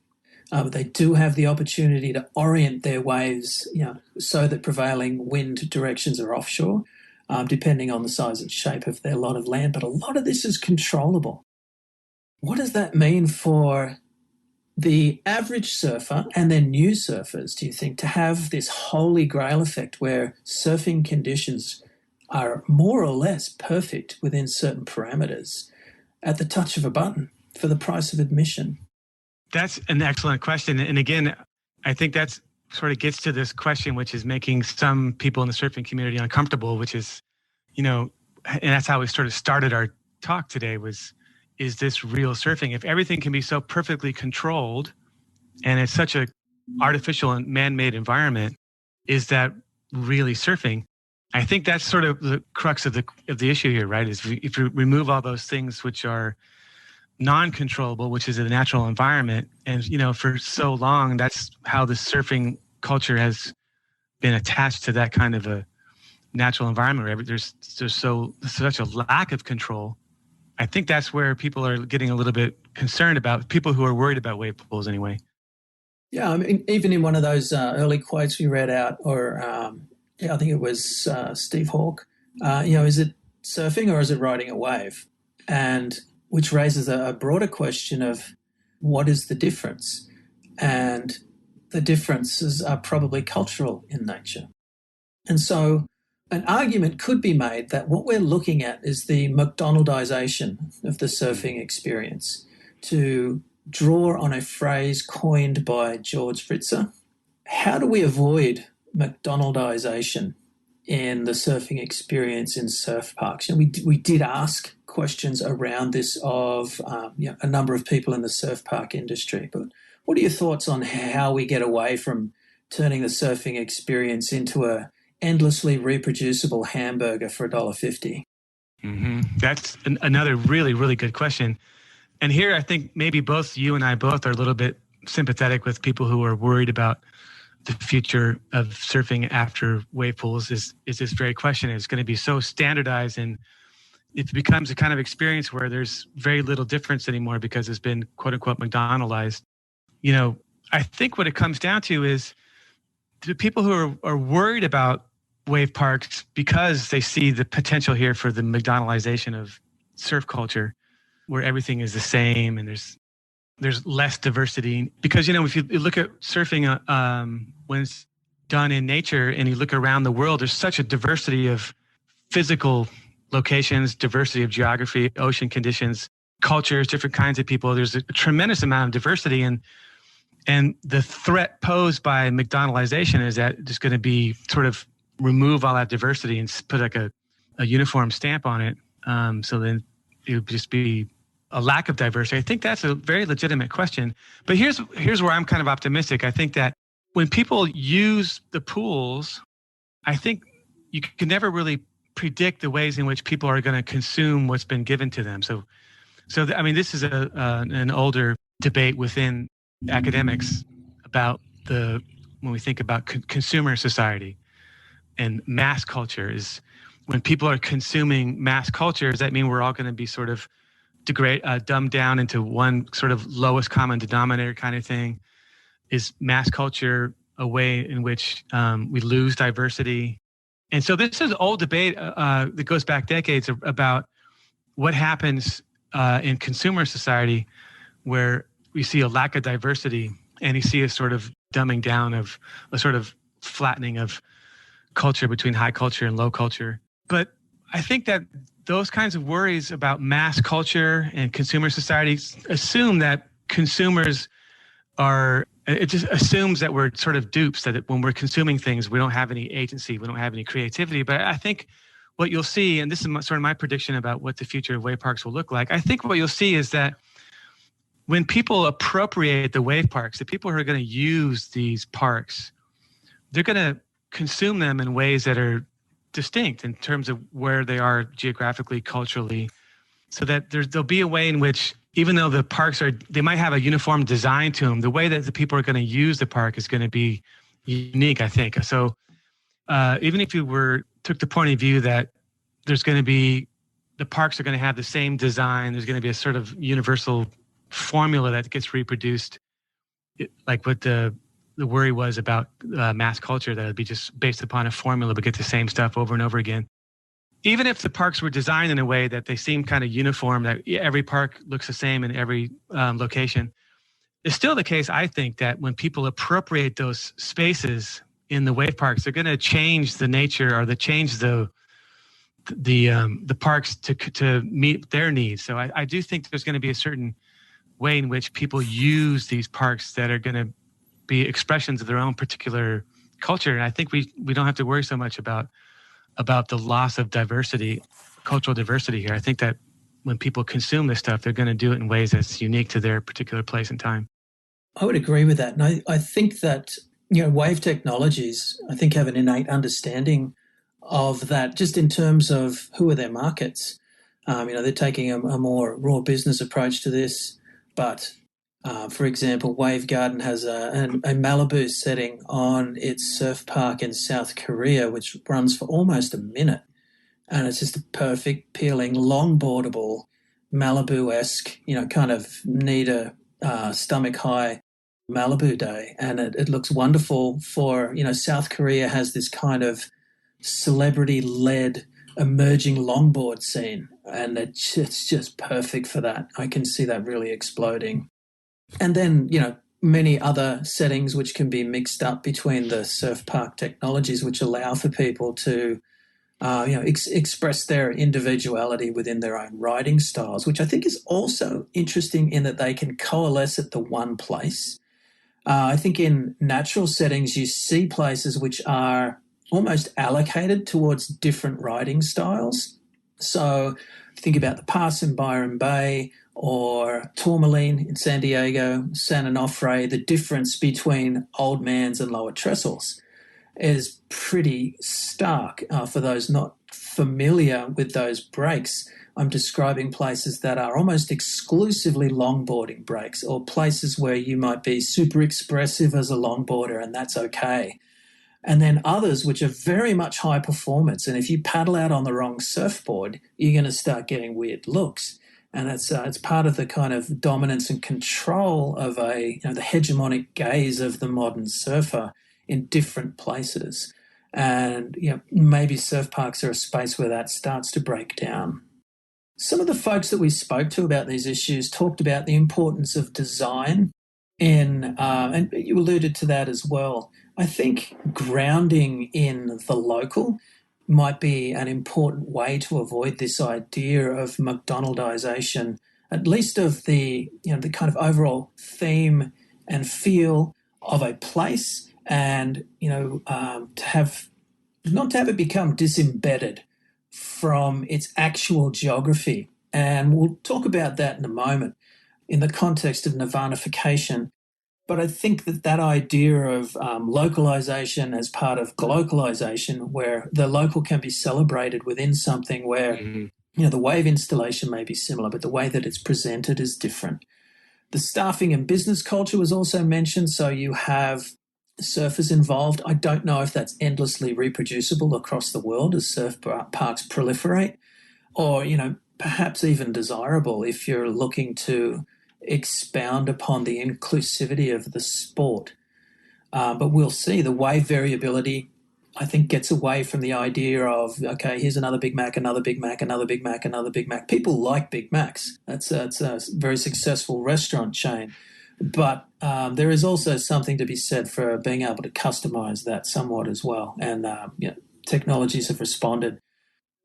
They do have the opportunity to orient their waves, so that prevailing wind directions are offshore, depending on the size and shape of their lot of land. But a lot of this is controllable. What does that mean for the average surfer and then new surfers, do you think, to have this Holy Grail effect where surfing conditions are more or less perfect within certain parameters at the touch of a button for the price of admission? That's an excellent question. And again, I think that's sort of gets to this question, which is making some people in the surfing community uncomfortable, which is, and that's how we sort of started our talk today was, is this real surfing? If everything can be so perfectly controlled and it's such a artificial and man-made environment, is that really surfing? I think that's sort of the crux of the issue here, right? Is if you remove all those things which are non-controllable, which is a natural environment, and for so long, that's how the surfing culture has been attached to that kind of a natural environment where there's such a lack of control. I think that's where people are getting a little bit concerned about, people who are worried about wave pools anyway. Yeah, I mean, even in one of those early quotes we read out, or I think it was Steve Hawke, is it surfing or is it riding a wave? And which raises a broader question of what is the difference? And the differences are probably cultural in nature. And so an argument could be made that what we're looking at is the McDonaldization of the surfing experience. To draw on a phrase coined by George Fritzer, how do we avoid McDonaldization in the surfing experience in surf parks? We did ask questions around this of a number of people in the surf park industry, but what are your thoughts on how we get away from turning the surfing experience into a endlessly reproducible hamburger for $1.50? Mm-hmm. That's another really, really good question. And here I think maybe both you and I both are a little bit sympathetic with people who are worried about the future of surfing after wave pools is this very question. It's going to be so standardized and it becomes a kind of experience where there's very little difference anymore because it's been quote unquote McDonaldized. I think what it comes down to is the people who are worried about wave parks because they see the potential here for the McDonaldization of surf culture, where everything is the same and there's less diversity. Because, if you look at surfing when it's done in nature and you look around the world, there's such a diversity of physical locations, diversity of geography, ocean conditions, cultures, different kinds of people. There's a tremendous amount of diversity. And the threat posed by McDonaldization is that it's going to be sort of remove all that diversity and put like a uniform stamp on it. So then it would just be a lack of diversity. I think that's a very legitimate question. But here's where I'm kind of optimistic. I think that when people use the pools, I think you can never really predict the ways in which people are going to consume what's been given to them. So this is an older debate within academics about when we think about consumer society and mass culture, is when people are consuming mass culture, does that mean we're all going to be sort of dumbed down into one sort of lowest common denominator kind of thing? Is mass culture a way in which we lose diversity? And so this is an old debate that goes back decades about what happens in consumer society where we see a lack of diversity and you see a sort of dumbing down of a sort of flattening of culture between high culture and low culture. But I think that those kinds of worries about mass culture and consumer societies assume that consumers it just assumes that we're sort of dupes, that when we're consuming things, we don't have any agency, we don't have any creativity. But I think what you'll see, and this is sort of my prediction about what the future of wave parks will look like, I think what you'll see is that when people appropriate the wave parks, the people who are going to use these parks, they're going to consume them in ways that are distinct in terms of where they are geographically, culturally, so that there'll be a way in which, even though the parks they might have a uniform design to them, the way that the people are going to use the park is going to be unique, I think. So even if you took the point of view that there's going to be, the parks are going to have the same design, there's going to be a sort of universal formula that gets reproduced, like what the worry was about mass culture, that would be just based upon a formula but get the same stuff over and over again. Even if the parks were designed in a way that they seem kind of uniform, that every park looks the same in every location, it's still the case, I think, that when people appropriate those spaces in the wave parks, they're going to change the nature, or change the parks to meet their needs. So I do think there's going to be a certain way in which people use these parks that are going to be expressions of their own particular culture. And I think we don't have to worry so much about the loss of diversity, cultural diversity here. I think that when people consume this stuff, they're going to do it in ways that's unique to their particular place and time. I would agree with that. And I think that, wave technologies, I think, have an innate understanding of that, just in terms of who are their markets. They're taking a more raw business approach to this. But, for example, Wave Garden has a Malibu setting on its surf park in South Korea, which runs for almost a minute. And it's just a perfect, peeling, longboardable, Malibu-esque, kind of need a stomach-high Malibu day. And it looks wonderful for, South Korea has this kind of celebrity-led emerging longboard scene, and it's just perfect for that. I can see that really exploding. And then, many other settings which can be mixed up between the surf park technologies, which allow for people to, express their individuality within their own riding styles, which I think is also interesting in that they can coalesce at the one place. I think in natural settings, you see places which are almost allocated towards different riding styles. So think about the pass in Byron Bay or Tourmaline in San Diego, San Onofre. The difference between old mans and lower trestles is pretty stark. For those not familiar with those breaks, I'm describing places that are almost exclusively longboarding breaks, or places where you might be super expressive as a longboarder, and that's okay. And then others which are very much high performance. And if you paddle out on the wrong surfboard, you're going to start getting weird looks. And it's part of the kind of dominance and control of the hegemonic gaze of the modern surfer, in different places. And maybe surf parks are a space where that starts to break down. Some of the folks that we spoke to about these issues talked about the importance of design and you alluded to that as well. I think grounding in the local might be an important way to avoid this idea of McDonaldization, at least of the kind of overall theme and feel of a place, and to have it become disembedded from its actual geography. And we'll talk about that in a moment in the context of Nirvana Vacation. But I think that idea of localization as part of globalization, where the local can be celebrated within something where the wave installation may be similar, but the way that it's presented is different. The staffing and business culture was also mentioned. So you have surfers involved. I don't know if that's endlessly reproducible across the world as surf parks proliferate, or, perhaps even desirable if you're looking to expound upon the inclusivity of the sport. But we'll see. The wave variability, I think, gets away from the idea of, okay, here's another Big Mac, another Big Mac, another Big Mac, another Big Mac. People like Big Macs. It's a very successful restaurant chain. But there is also something to be said for being able to customize that somewhat as well. And technologies have responded.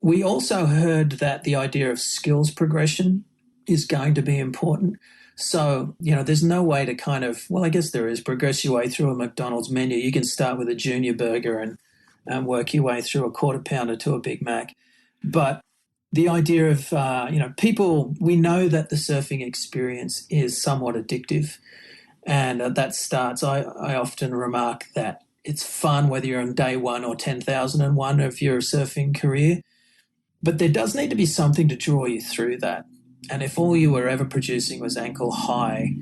We also heard that the idea of skills progression is going to be important. So, there's no way to I guess there is, progress your way through a McDonald's menu. You can start with a junior burger and work your way through a quarter pounder to a Big Mac. But the idea of, people, we know that the surfing experience is somewhat addictive. And that starts, I often remark that it's fun whether you're on day 1 or 10,001 of your surfing career. But there does need to be something to draw you through that. And if all you were ever producing was ankle high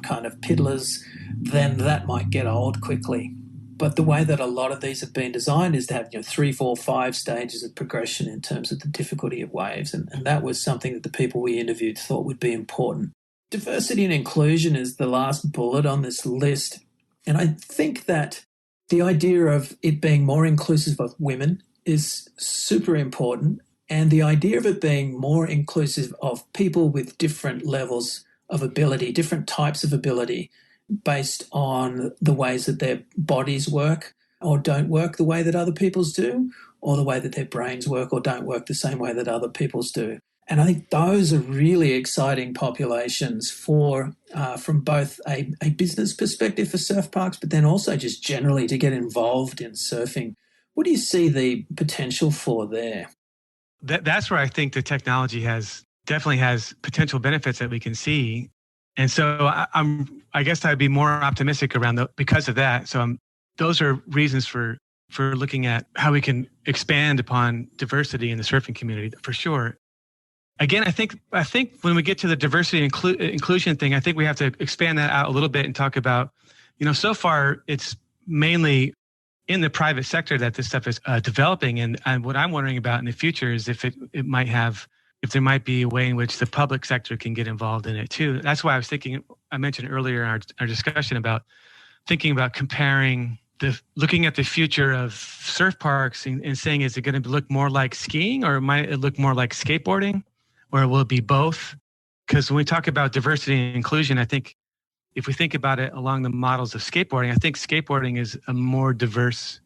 kind of piddlers, then that might get old quickly. But the way that a lot of these have been designed is to have 3, 4, 5 stages of progression in terms of the difficulty of waves. And that was something that the people we interviewed thought would be important. Diversity and inclusion is the last bullet on this list. And I think that the idea of it being more inclusive of women is super important. And the idea of it being more inclusive of people with different levels of ability, different types of ability, based on the ways that their bodies work or don't work the way that other people's do, or the way that their brains work or don't work the same way that other people's do. And I think those are really exciting populations from both a business perspective for surf parks, but then also just generally to get involved in surfing. What do you see the potential for there? That's where I think the technology definitely has potential benefits that we can see. And so I guess I'd be more optimistic around because of that. So those are reasons for looking at how we can expand upon diversity in the surfing community for sure. Again, I think when we get to the diversity and inclusion thing, I think we have to expand that out a little bit and talk about, so far it's mainly in the private sector that this stuff is developing. And what I'm wondering about in the future is if there might be a way in which the public sector can get involved in it too. That's why I mentioned earlier in our discussion about thinking about looking at the future of surf parks and saying, is it going to look more like skiing, or might it look more like skateboarding, or will it be both? Because when we talk about diversity and inclusion, I think if we think about it along the models of skateboarding, I think skateboarding is a more diverse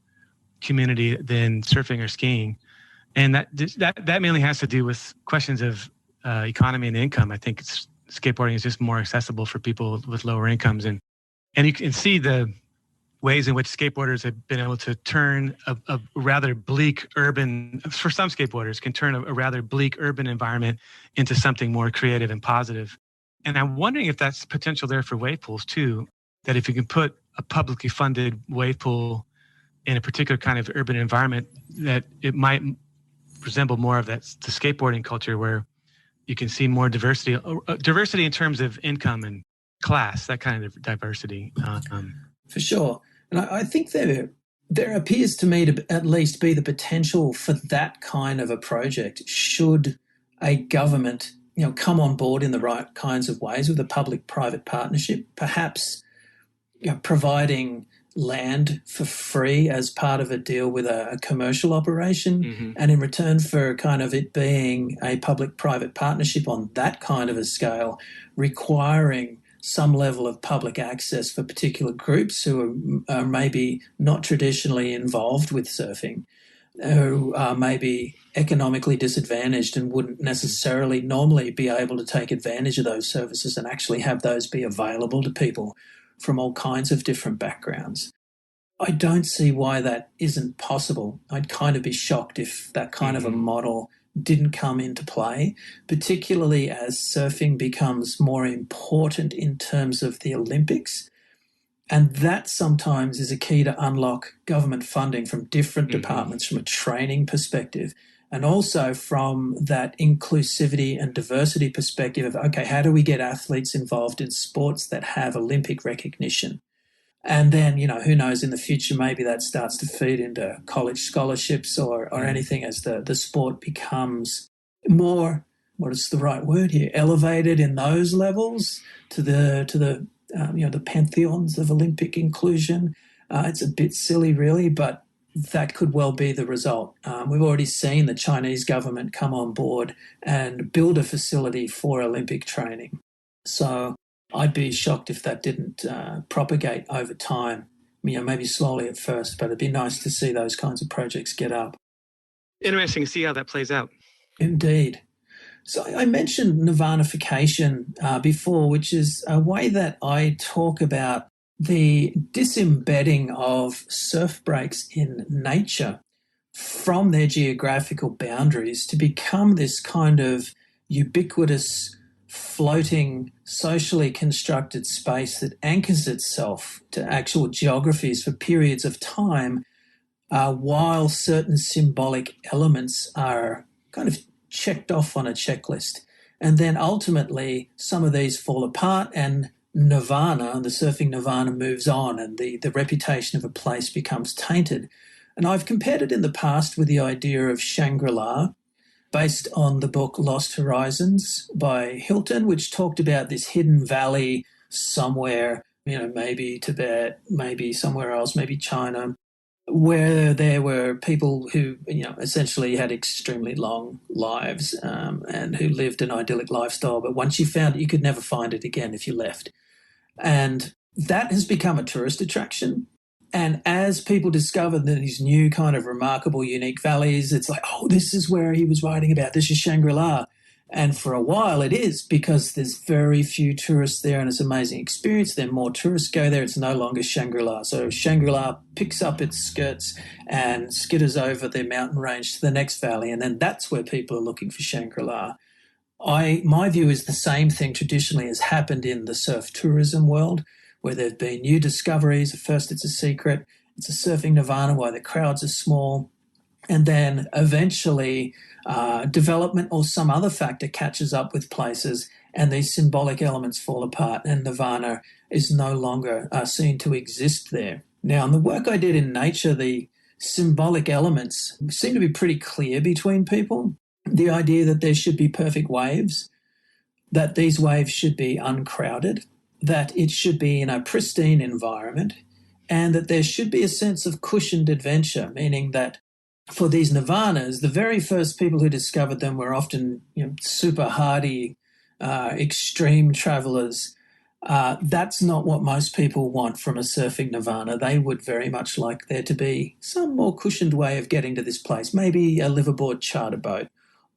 community than surfing or skiing. And that mainly has to do with questions of economy and income. I think skateboarding is just more accessible for people with lower incomes. And you can see the ways in which skateboarders have been able to turn a rather bleak urban, for some skateboarders, can turn a rather bleak urban environment into something more creative and positive. And I'm wondering if that's potential there for wave pools too, that if you can put a publicly funded wave pool in a particular kind of urban environment, that it might resemble more of the skateboarding culture, where you can see more diversity in terms of income and class, that kind of diversity. For sure. And I think there appears to me to at least be the potential for that kind of a project should a government come on board in the right kinds of ways with a public-private partnership, perhaps providing land for free as part of a deal with a commercial operation. Mm-hmm. And in return for kind of it being a public-private partnership on that kind of a scale, requiring some level of public access for particular groups who are maybe not traditionally involved with surfing, who are maybe economically disadvantaged and wouldn't necessarily normally be able to take advantage of those services and actually have those be available to people from all kinds of different backgrounds. I don't see why that isn't possible. I'd kind of be shocked if that kind of a model didn't come into play, particularly as surfing becomes more important in terms of the Olympics. And that sometimes is a key to unlock government funding from different departments from a training perspective, and also from that inclusivity and diversity perspective of, okay, how do we get athletes involved in sports that have Olympic recognition? And then, who knows, in the future, maybe that starts to feed into college scholarships or anything as the sport becomes more, what is the right word here, elevated in those levels to the pantheons of Olympic inclusion. It's a bit silly, really, but that could well be the result. We've already seen the Chinese government come on board and build a facility for Olympic training. So I'd be shocked if that didn't propagate over time. Maybe slowly at first, but it'd be nice to see those kinds of projects get up. Interesting to see how that plays out. Indeed. So I mentioned Nirvana Vacation before, which is a way that I talk about the disembedding of surf breaks in nature from their geographical boundaries to become this kind of ubiquitous, floating, socially constructed space that anchors itself to actual geographies for periods of time, while certain symbolic elements are kind of checked off on a checklist. And then ultimately some of these fall apart and Nirvana, the surfing Nirvana, moves on and the reputation of a place becomes tainted. And I've compared it in the past with the idea of Shangri-La, based on the book Lost Horizons by Hilton, which talked about this hidden valley somewhere, maybe Tibet, maybe somewhere else, maybe China, where there were people who, essentially had extremely long lives and who lived an idyllic lifestyle. But once you found it, you could never find it again if you left. And that has become a tourist attraction. And as people discover these new kind of remarkable, unique valleys, it's like, oh, this is where he was writing about. This is Shangri-La. And for a while it is, because there's very few tourists there and it's an amazing experience. Then more tourists go there. It's no longer Shangri-La. So Shangri-La picks up its skirts and skitters over the mountain range to the next valley. And then that's where people are looking for Shangri-La. My view is the same thing traditionally has happened in the surf tourism world, where there have been new discoveries. At first it's a secret. It's a surfing Nirvana where the crowds are small. And then eventually development or some other factor catches up with places and these symbolic elements fall apart and Nirvana is no longer seen to exist there. Now, in the work I did in nature, the symbolic elements seem to be pretty clear between people. The idea that there should be perfect waves, that these waves should be uncrowded, that it should be in a pristine environment, and that there should be a sense of cushioned adventure, meaning that for these Nirvanas, the very first people who discovered them were often super hardy, extreme travelers. That's not what most people want from a surfing Nirvana. They would very much like there to be some more cushioned way of getting to this place, maybe a liveaboard charter boat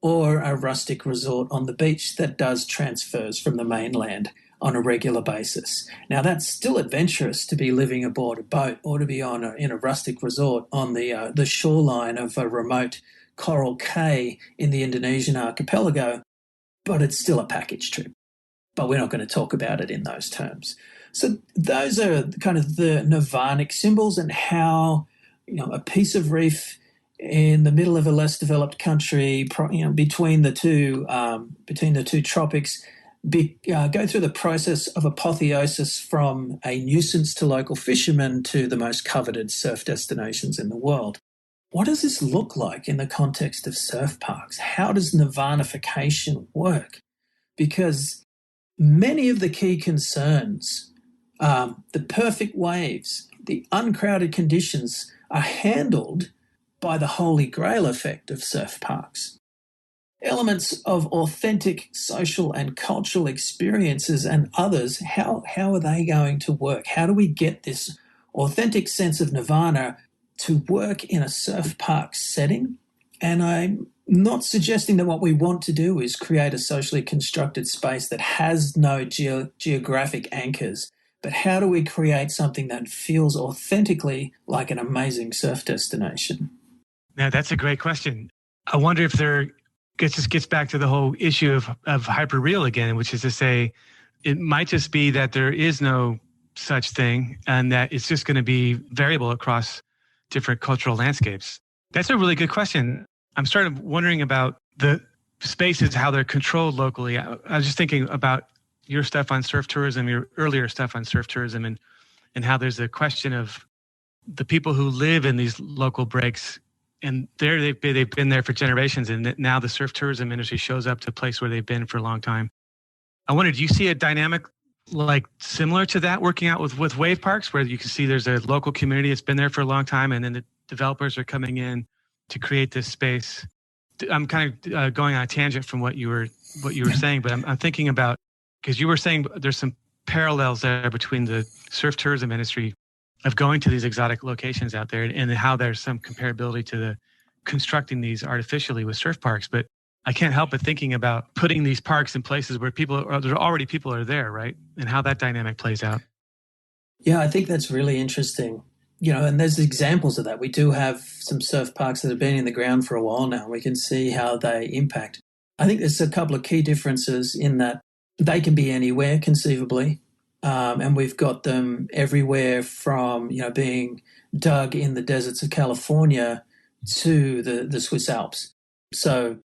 or a rustic resort on the beach that does transfers from the mainland on a regular basis. Now, that's still adventurous to be living aboard a boat or to be in a rustic resort on the shoreline of a remote coral cay in the Indonesian archipelago, but it's still a package trip. But we're not going to talk about it in those terms. So those are kind of the Nirvanic symbols and how a piece of reef in the middle of a less developed country, between the two tropics, go through the process of apotheosis from a nuisance to local fishermen to the most coveted surf destinations in the world. What does this look like in the context of surf parks? How does Nirvanification work? Because many of the key concerns, the perfect waves, the uncrowded conditions are handled by the holy grail effect of surf parks. Elements of authentic social and cultural experiences and others, how are they going to work? How do we get this authentic sense of nirvana to work in a surf park setting? And I'm not suggesting that what we want to do is create a socially constructed space that has no geographic anchors, but how do we create something that feels authentically like an amazing surf destination? Now, that's a great question. I wonder if just gets back to the whole issue of hyperreal again, which is to say, it might just be that there is no such thing and that it's just going to be variable across different cultural landscapes. That's a really good question. I'm starting wondering about the spaces, how they're controlled locally. I was just thinking about your stuff on surf tourism, your earlier stuff on surf tourism, and how there's a question of the people who live in these local breaks, and they've been there for generations, and now the surf tourism industry shows up to a place where they've been for a long time. I wonder, do you see a dynamic like similar to that working out with wave parks, where you can see there's a local community that's been there for a long time, and then the developers are coming in to create this space? I'm kind of going on a tangent from what you were saying, but I'm thinking about, because you were saying there's some parallels there between the surf tourism industry of going to these exotic locations out there and how there's some comparability to the constructing these artificially with surf parks. But I can't help but thinking about putting these parks in places where people are there, right? And how that dynamic plays out. Yeah, I think that's really interesting. And there's examples of that. We do have some surf parks that have been in the ground for a while now. We can see how they impact. I think there's a couple of key differences in that they can be anywhere conceivably. And we've got them everywhere from, being dug in the deserts of California to the Swiss Alps. So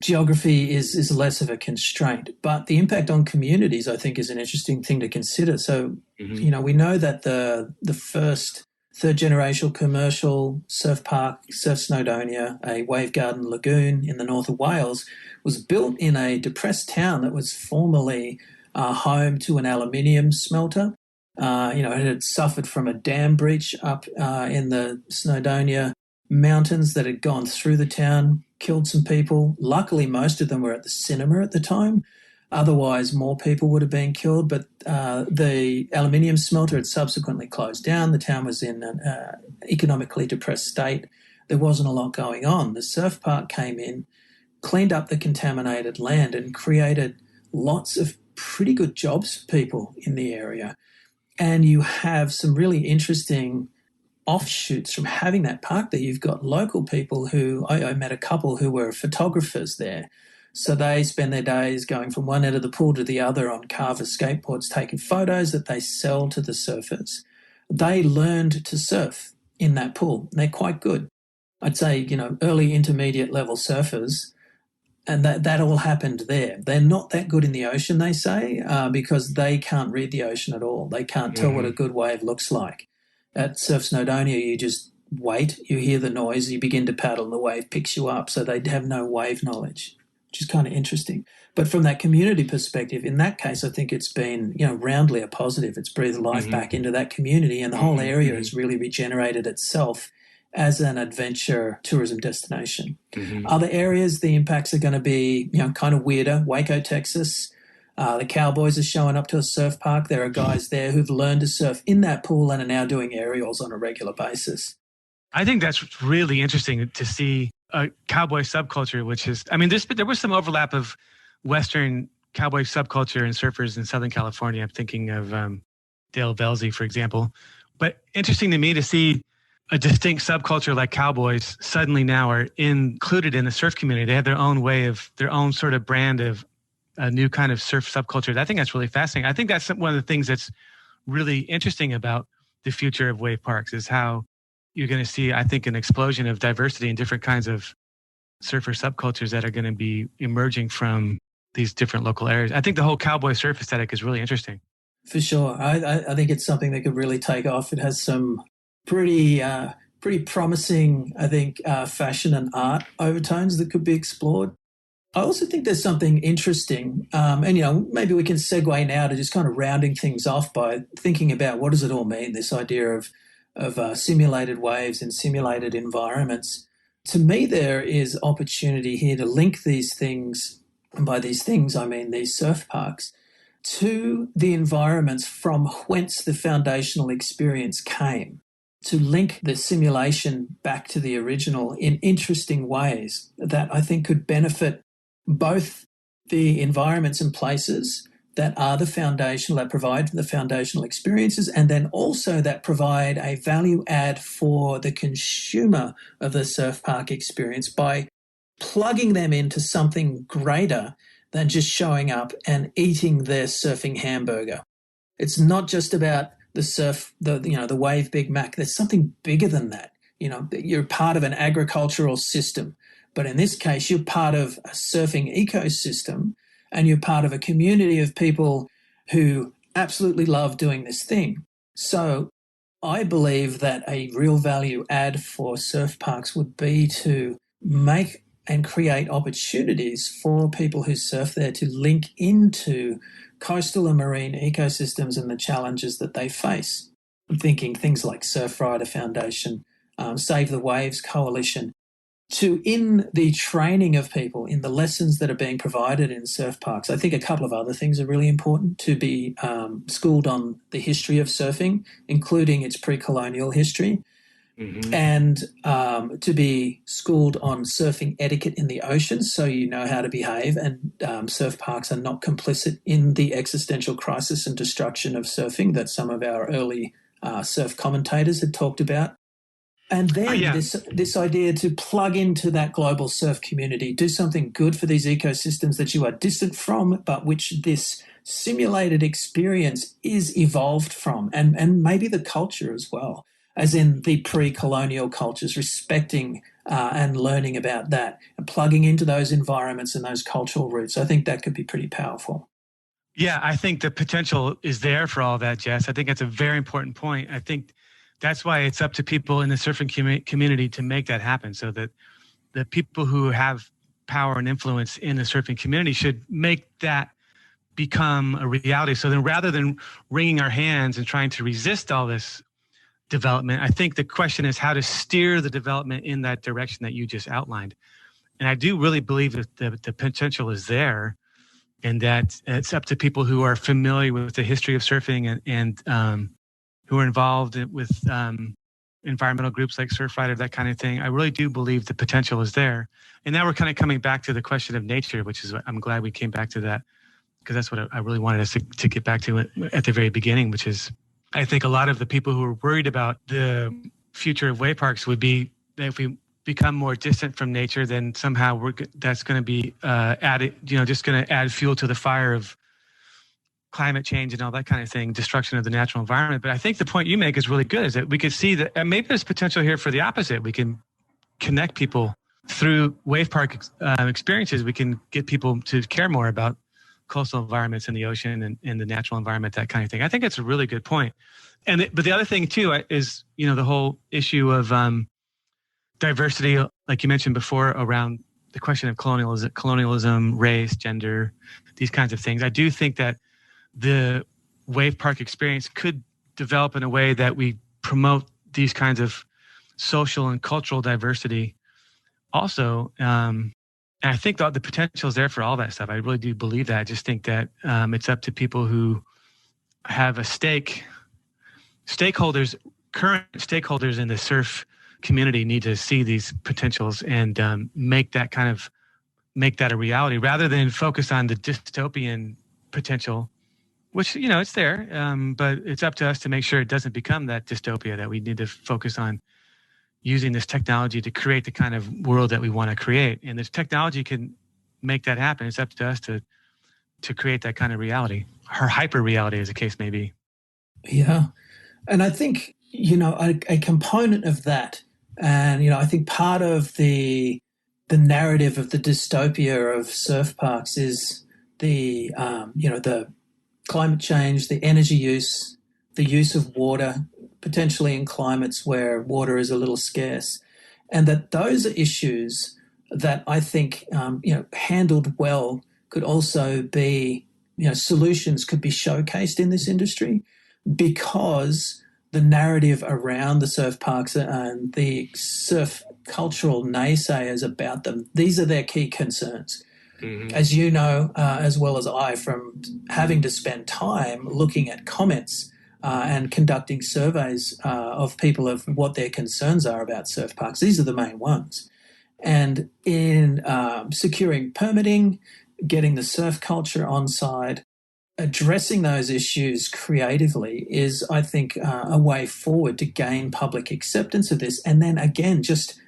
geography is less of a constraint, but the impact on communities, I think, is an interesting thing to consider. So, we know that the first third-generation commercial surf park, Surf Snowdonia, a wave garden lagoon in the north of Wales, was built in a depressed town that was formerly home to an aluminium smelter. It had suffered from a dam breach up in the Snowdonia mountains that had gone through the town, killed some people. Luckily, most of them were at the cinema at the time. Otherwise, more people would have been killed, but the aluminium smelter had subsequently closed down. The town was in an economically depressed state. There wasn't a lot going on. The surf park came in, cleaned up the contaminated land, and created lots of pretty good jobs for people in the area. And you have some really interesting offshoots from having that park there. You've got local people I met a couple who were photographers there. So they spend their days going from one end of the pool to the other on Carver skateboards, taking photos that they sell to the surfers. They learned to surf in that pool. They're quite good. I'd say, early intermediate level surfers, and that all happened there. They're not that good in the ocean, they say, because they can't read the ocean at all. They can't tell what a good wave looks like. At Surf Snowdonia, you just wait, you hear the noise, you begin to paddle, and the wave picks you up. So they have no wave knowledge, which is kind of interesting. But from that community perspective, in that case, I think it's been, roundly a positive. It's breathed life back into that community, and the whole area has really regenerated itself as an adventure tourism destination. Other areas, the impacts are going to be, kind of weirder. Waco, Texas, the Cowboys are showing up to a surf park. There are guys there who've learned to surf in that pool and are now doing aerials on a regular basis. I think that's really interesting to see a cowboy subculture, which is, there was some overlap of Western cowboy subculture and surfers in Southern California. I'm thinking of Dale Velzy, for example. But interesting to me to see a distinct subculture like cowboys suddenly now are included in the surf community. They have their own their own sort of brand of a new kind of surf subculture. I think that's really fascinating. I think that's one of the things that's really interesting about the future of wave parks is how you're going to see, I think, an explosion of diversity in different kinds of surfer subcultures that are going to be emerging from these different local areas. I think the whole cowboy surf aesthetic is really interesting. For sure. I think it's something that could really take off. It has some pretty promising, I think, fashion and art overtones that could be explored. I also think there's something interesting, and maybe we can segue now to just kind of rounding things off by thinking about what does it all mean, this idea of simulated waves in simulated environments. To me, there is opportunity here to link these things, and by these things I mean these surf parks, to the environments from whence the foundational experience came, to link the simulation back to the original in interesting ways that I think could benefit both the environments and places that are the foundational, that provide the foundational experiences, and then also that provide a value add for the consumer of the surf park experience by plugging them into something greater than just showing up and eating their surfing hamburger. It's not just about the wave Big Mac. There's something bigger than that. You're part of an agricultural system, but in this case, you're part of a surfing ecosystem, and you're part of a community of people who absolutely love doing this thing. So I believe that a real value add for surf parks would be to make and create opportunities for people who surf there to link into coastal and marine ecosystems and the challenges that they face. I'm thinking things like Surfrider Foundation, Save the Waves Coalition, in the training of people, in the lessons that are being provided in surf parks. I think a couple of other things are really important: to be schooled on the history of surfing, including its pre-colonial history, and to be schooled on surfing etiquette in the ocean, so you know how to behave, and surf parks are not complicit in the existential crisis and destruction of surfing that some of our early surf commentators had talked about. And then this idea to plug into that global surf community, do something good for these ecosystems that you are distant from, but which this simulated experience is evolved from, and maybe the culture as well, as in the pre-colonial cultures, respecting and learning about that, and plugging into those environments and those cultural roots. I think that could be pretty powerful. Yeah, I think the potential is there for all that, Jess. I think that's a very important point. I think that's why it's up to people in the surfing community to make that happen, so that the people who have power and influence in the surfing community should make that become a reality. So then, rather than wringing our hands and trying to resist all this development, I think the question is how to steer the development in that direction that you just outlined. And I do really believe that the potential is there, and that it's up to people who are familiar with the history of surfing and who are involved with environmental groups like Surfrider, that kind of thing. I really do believe the potential is there. And now we're kind of coming back to the question of nature, which is, I'm glad we came back to that, because that's what I really wanted us to get back to at the very beginning, which is, I think a lot of the people who are worried about the future of wave parks would be that if we become more distant from nature, then somehow that's going to be just going to add fuel to the fire of climate change and all that kind of thing, destruction of the natural environment. But I think the point you make is really good, is that we could see that maybe there's potential here for the opposite. We can connect people through wave park experiences. We can get people to care more about coastal environments in the ocean and the natural environment, that kind of thing. I think it's a really good point. But the other thing too is, the whole issue of diversity, like you mentioned before, around the question of colonialism, race, gender, these kinds of things. I do think that the wave park experience could develop in a way that we promote these kinds of social and cultural diversity also. And I think that the potential is there for all that stuff. I really do believe that. I just think that it's up to people who have a current stakeholders in the surf community need to see these potentials and make that a reality, rather than focus on the dystopian potential, which, it's there, but it's up to us to make sure it doesn't become that dystopia, that we need to focus on using this technology to create the kind of world that we want to create. And this technology can make that happen. It's up to us to create that kind of reality, or hyper reality, as the case may be. Yeah. And I think, a component of that, and, I think part of the narrative of the dystopia of surf parks is the climate change, the energy use, the use of water, potentially in climates where water is a little scarce. And that those are issues that I think, handled well, could also be, solutions could be showcased in this industry, because the narrative around the surf parks and the surf cultural naysayers about them, these are their key concerns. Mm-hmm. As you know, as well as I, from having to spend time looking at comments and conducting surveys of people of what their concerns are about surf parks, these are the main ones. And in securing permitting, getting the surf culture on side, addressing those issues creatively is, I think, a way forward to gain public acceptance of this. And then again, just,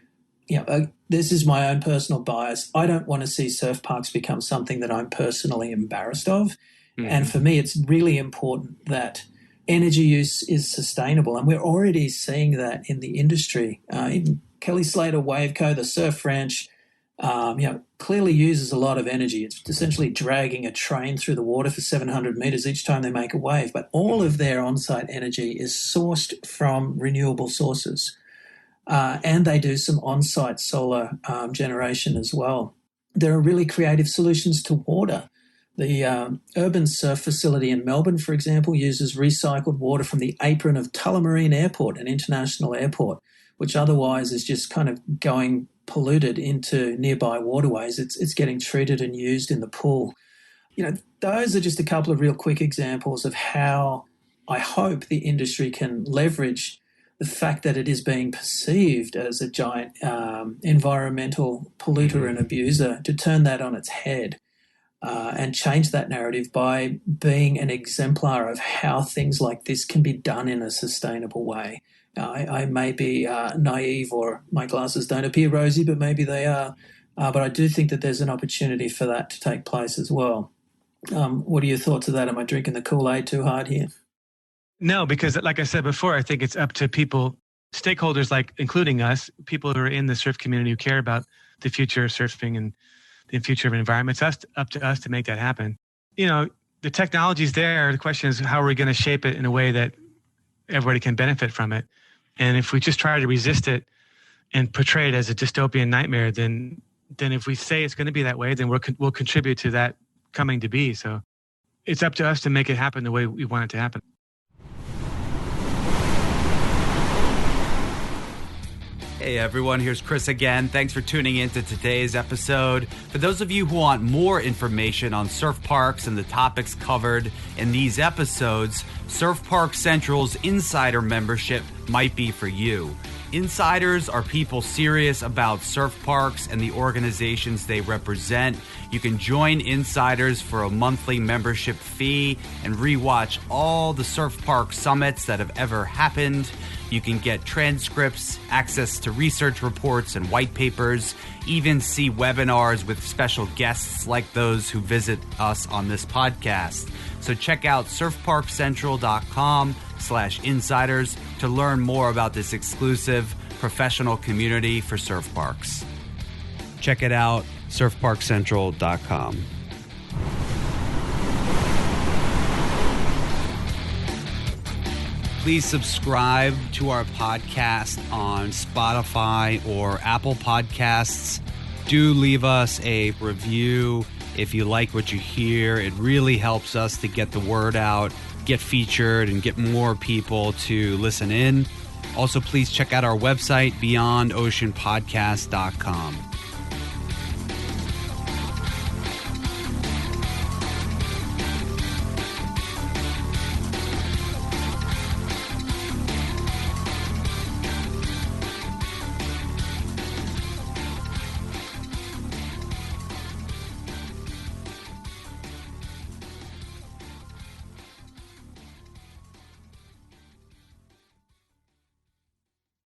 this is my own personal bias. I don't want to see surf parks become something that I'm personally embarrassed of. Mm-hmm. And for me, it's really important that energy use is sustainable. And we're already seeing that in the industry. In Kelly Slater Waveco, the surf ranch, clearly uses a lot of energy. It's essentially dragging a train through the water for 700 meters each time they make a wave. But all of their on-site energy is sourced from renewable sources. And they do some on-site solar generation as well. There are really creative solutions to water. The urban surf facility in Melbourne, for example, uses recycled water from the apron of Tullamarine Airport, an international airport, which otherwise is just kind of going polluted into nearby waterways. It's getting treated and used in the pool. Those are just a couple of real quick examples of how I hope the industry can leverage the fact that it is being perceived as a giant environmental polluter and abuser to turn that on its head and change that narrative by being an exemplar of how things like this can be done in a sustainable way. I may be naive, or my glasses don't appear rosy, but maybe they are. But I do think that there's an opportunity for that to take place as well. What are your thoughts of that? Am I drinking the Kool-Aid too hard here? No, because like I said before, I think it's up to people, stakeholders like including us, people who are in the surf community who care about the future of surfing and the future of environments. It's up to us to make that happen. The technology's there. The question is, how are we going to shape it in a way that everybody can benefit from it? And if we just try to resist it and portray it as a dystopian nightmare, then if we say it's going to be that way, then we'll contribute to that coming to be. So it's up to us to make it happen the way we want it to happen. Hey everyone, here's Chris again. Thanks for tuning in to today's episode. For those of you who want more information on surf parks and the topics covered in these episodes, Surf Park Central's Insider membership might be for you. Insiders are people serious about surf parks and the organizations they represent. You can join Insiders for a monthly membership fee and rewatch all the surf park summits that have ever happened. You can get transcripts, access to research reports and white papers, even see webinars with special guests like those who visit us on this podcast. So check out surfparkcentral.com/insiders to learn more about this exclusive professional community for surf parks. Check it out, surfparkcentral.com. Please subscribe to our podcast on Spotify or Apple Podcasts. Do leave us a review if you like what you hear. It really helps us to get the word out, get featured, and get more people to listen in. Also, please check out our website, beyondoceanpodcast.com.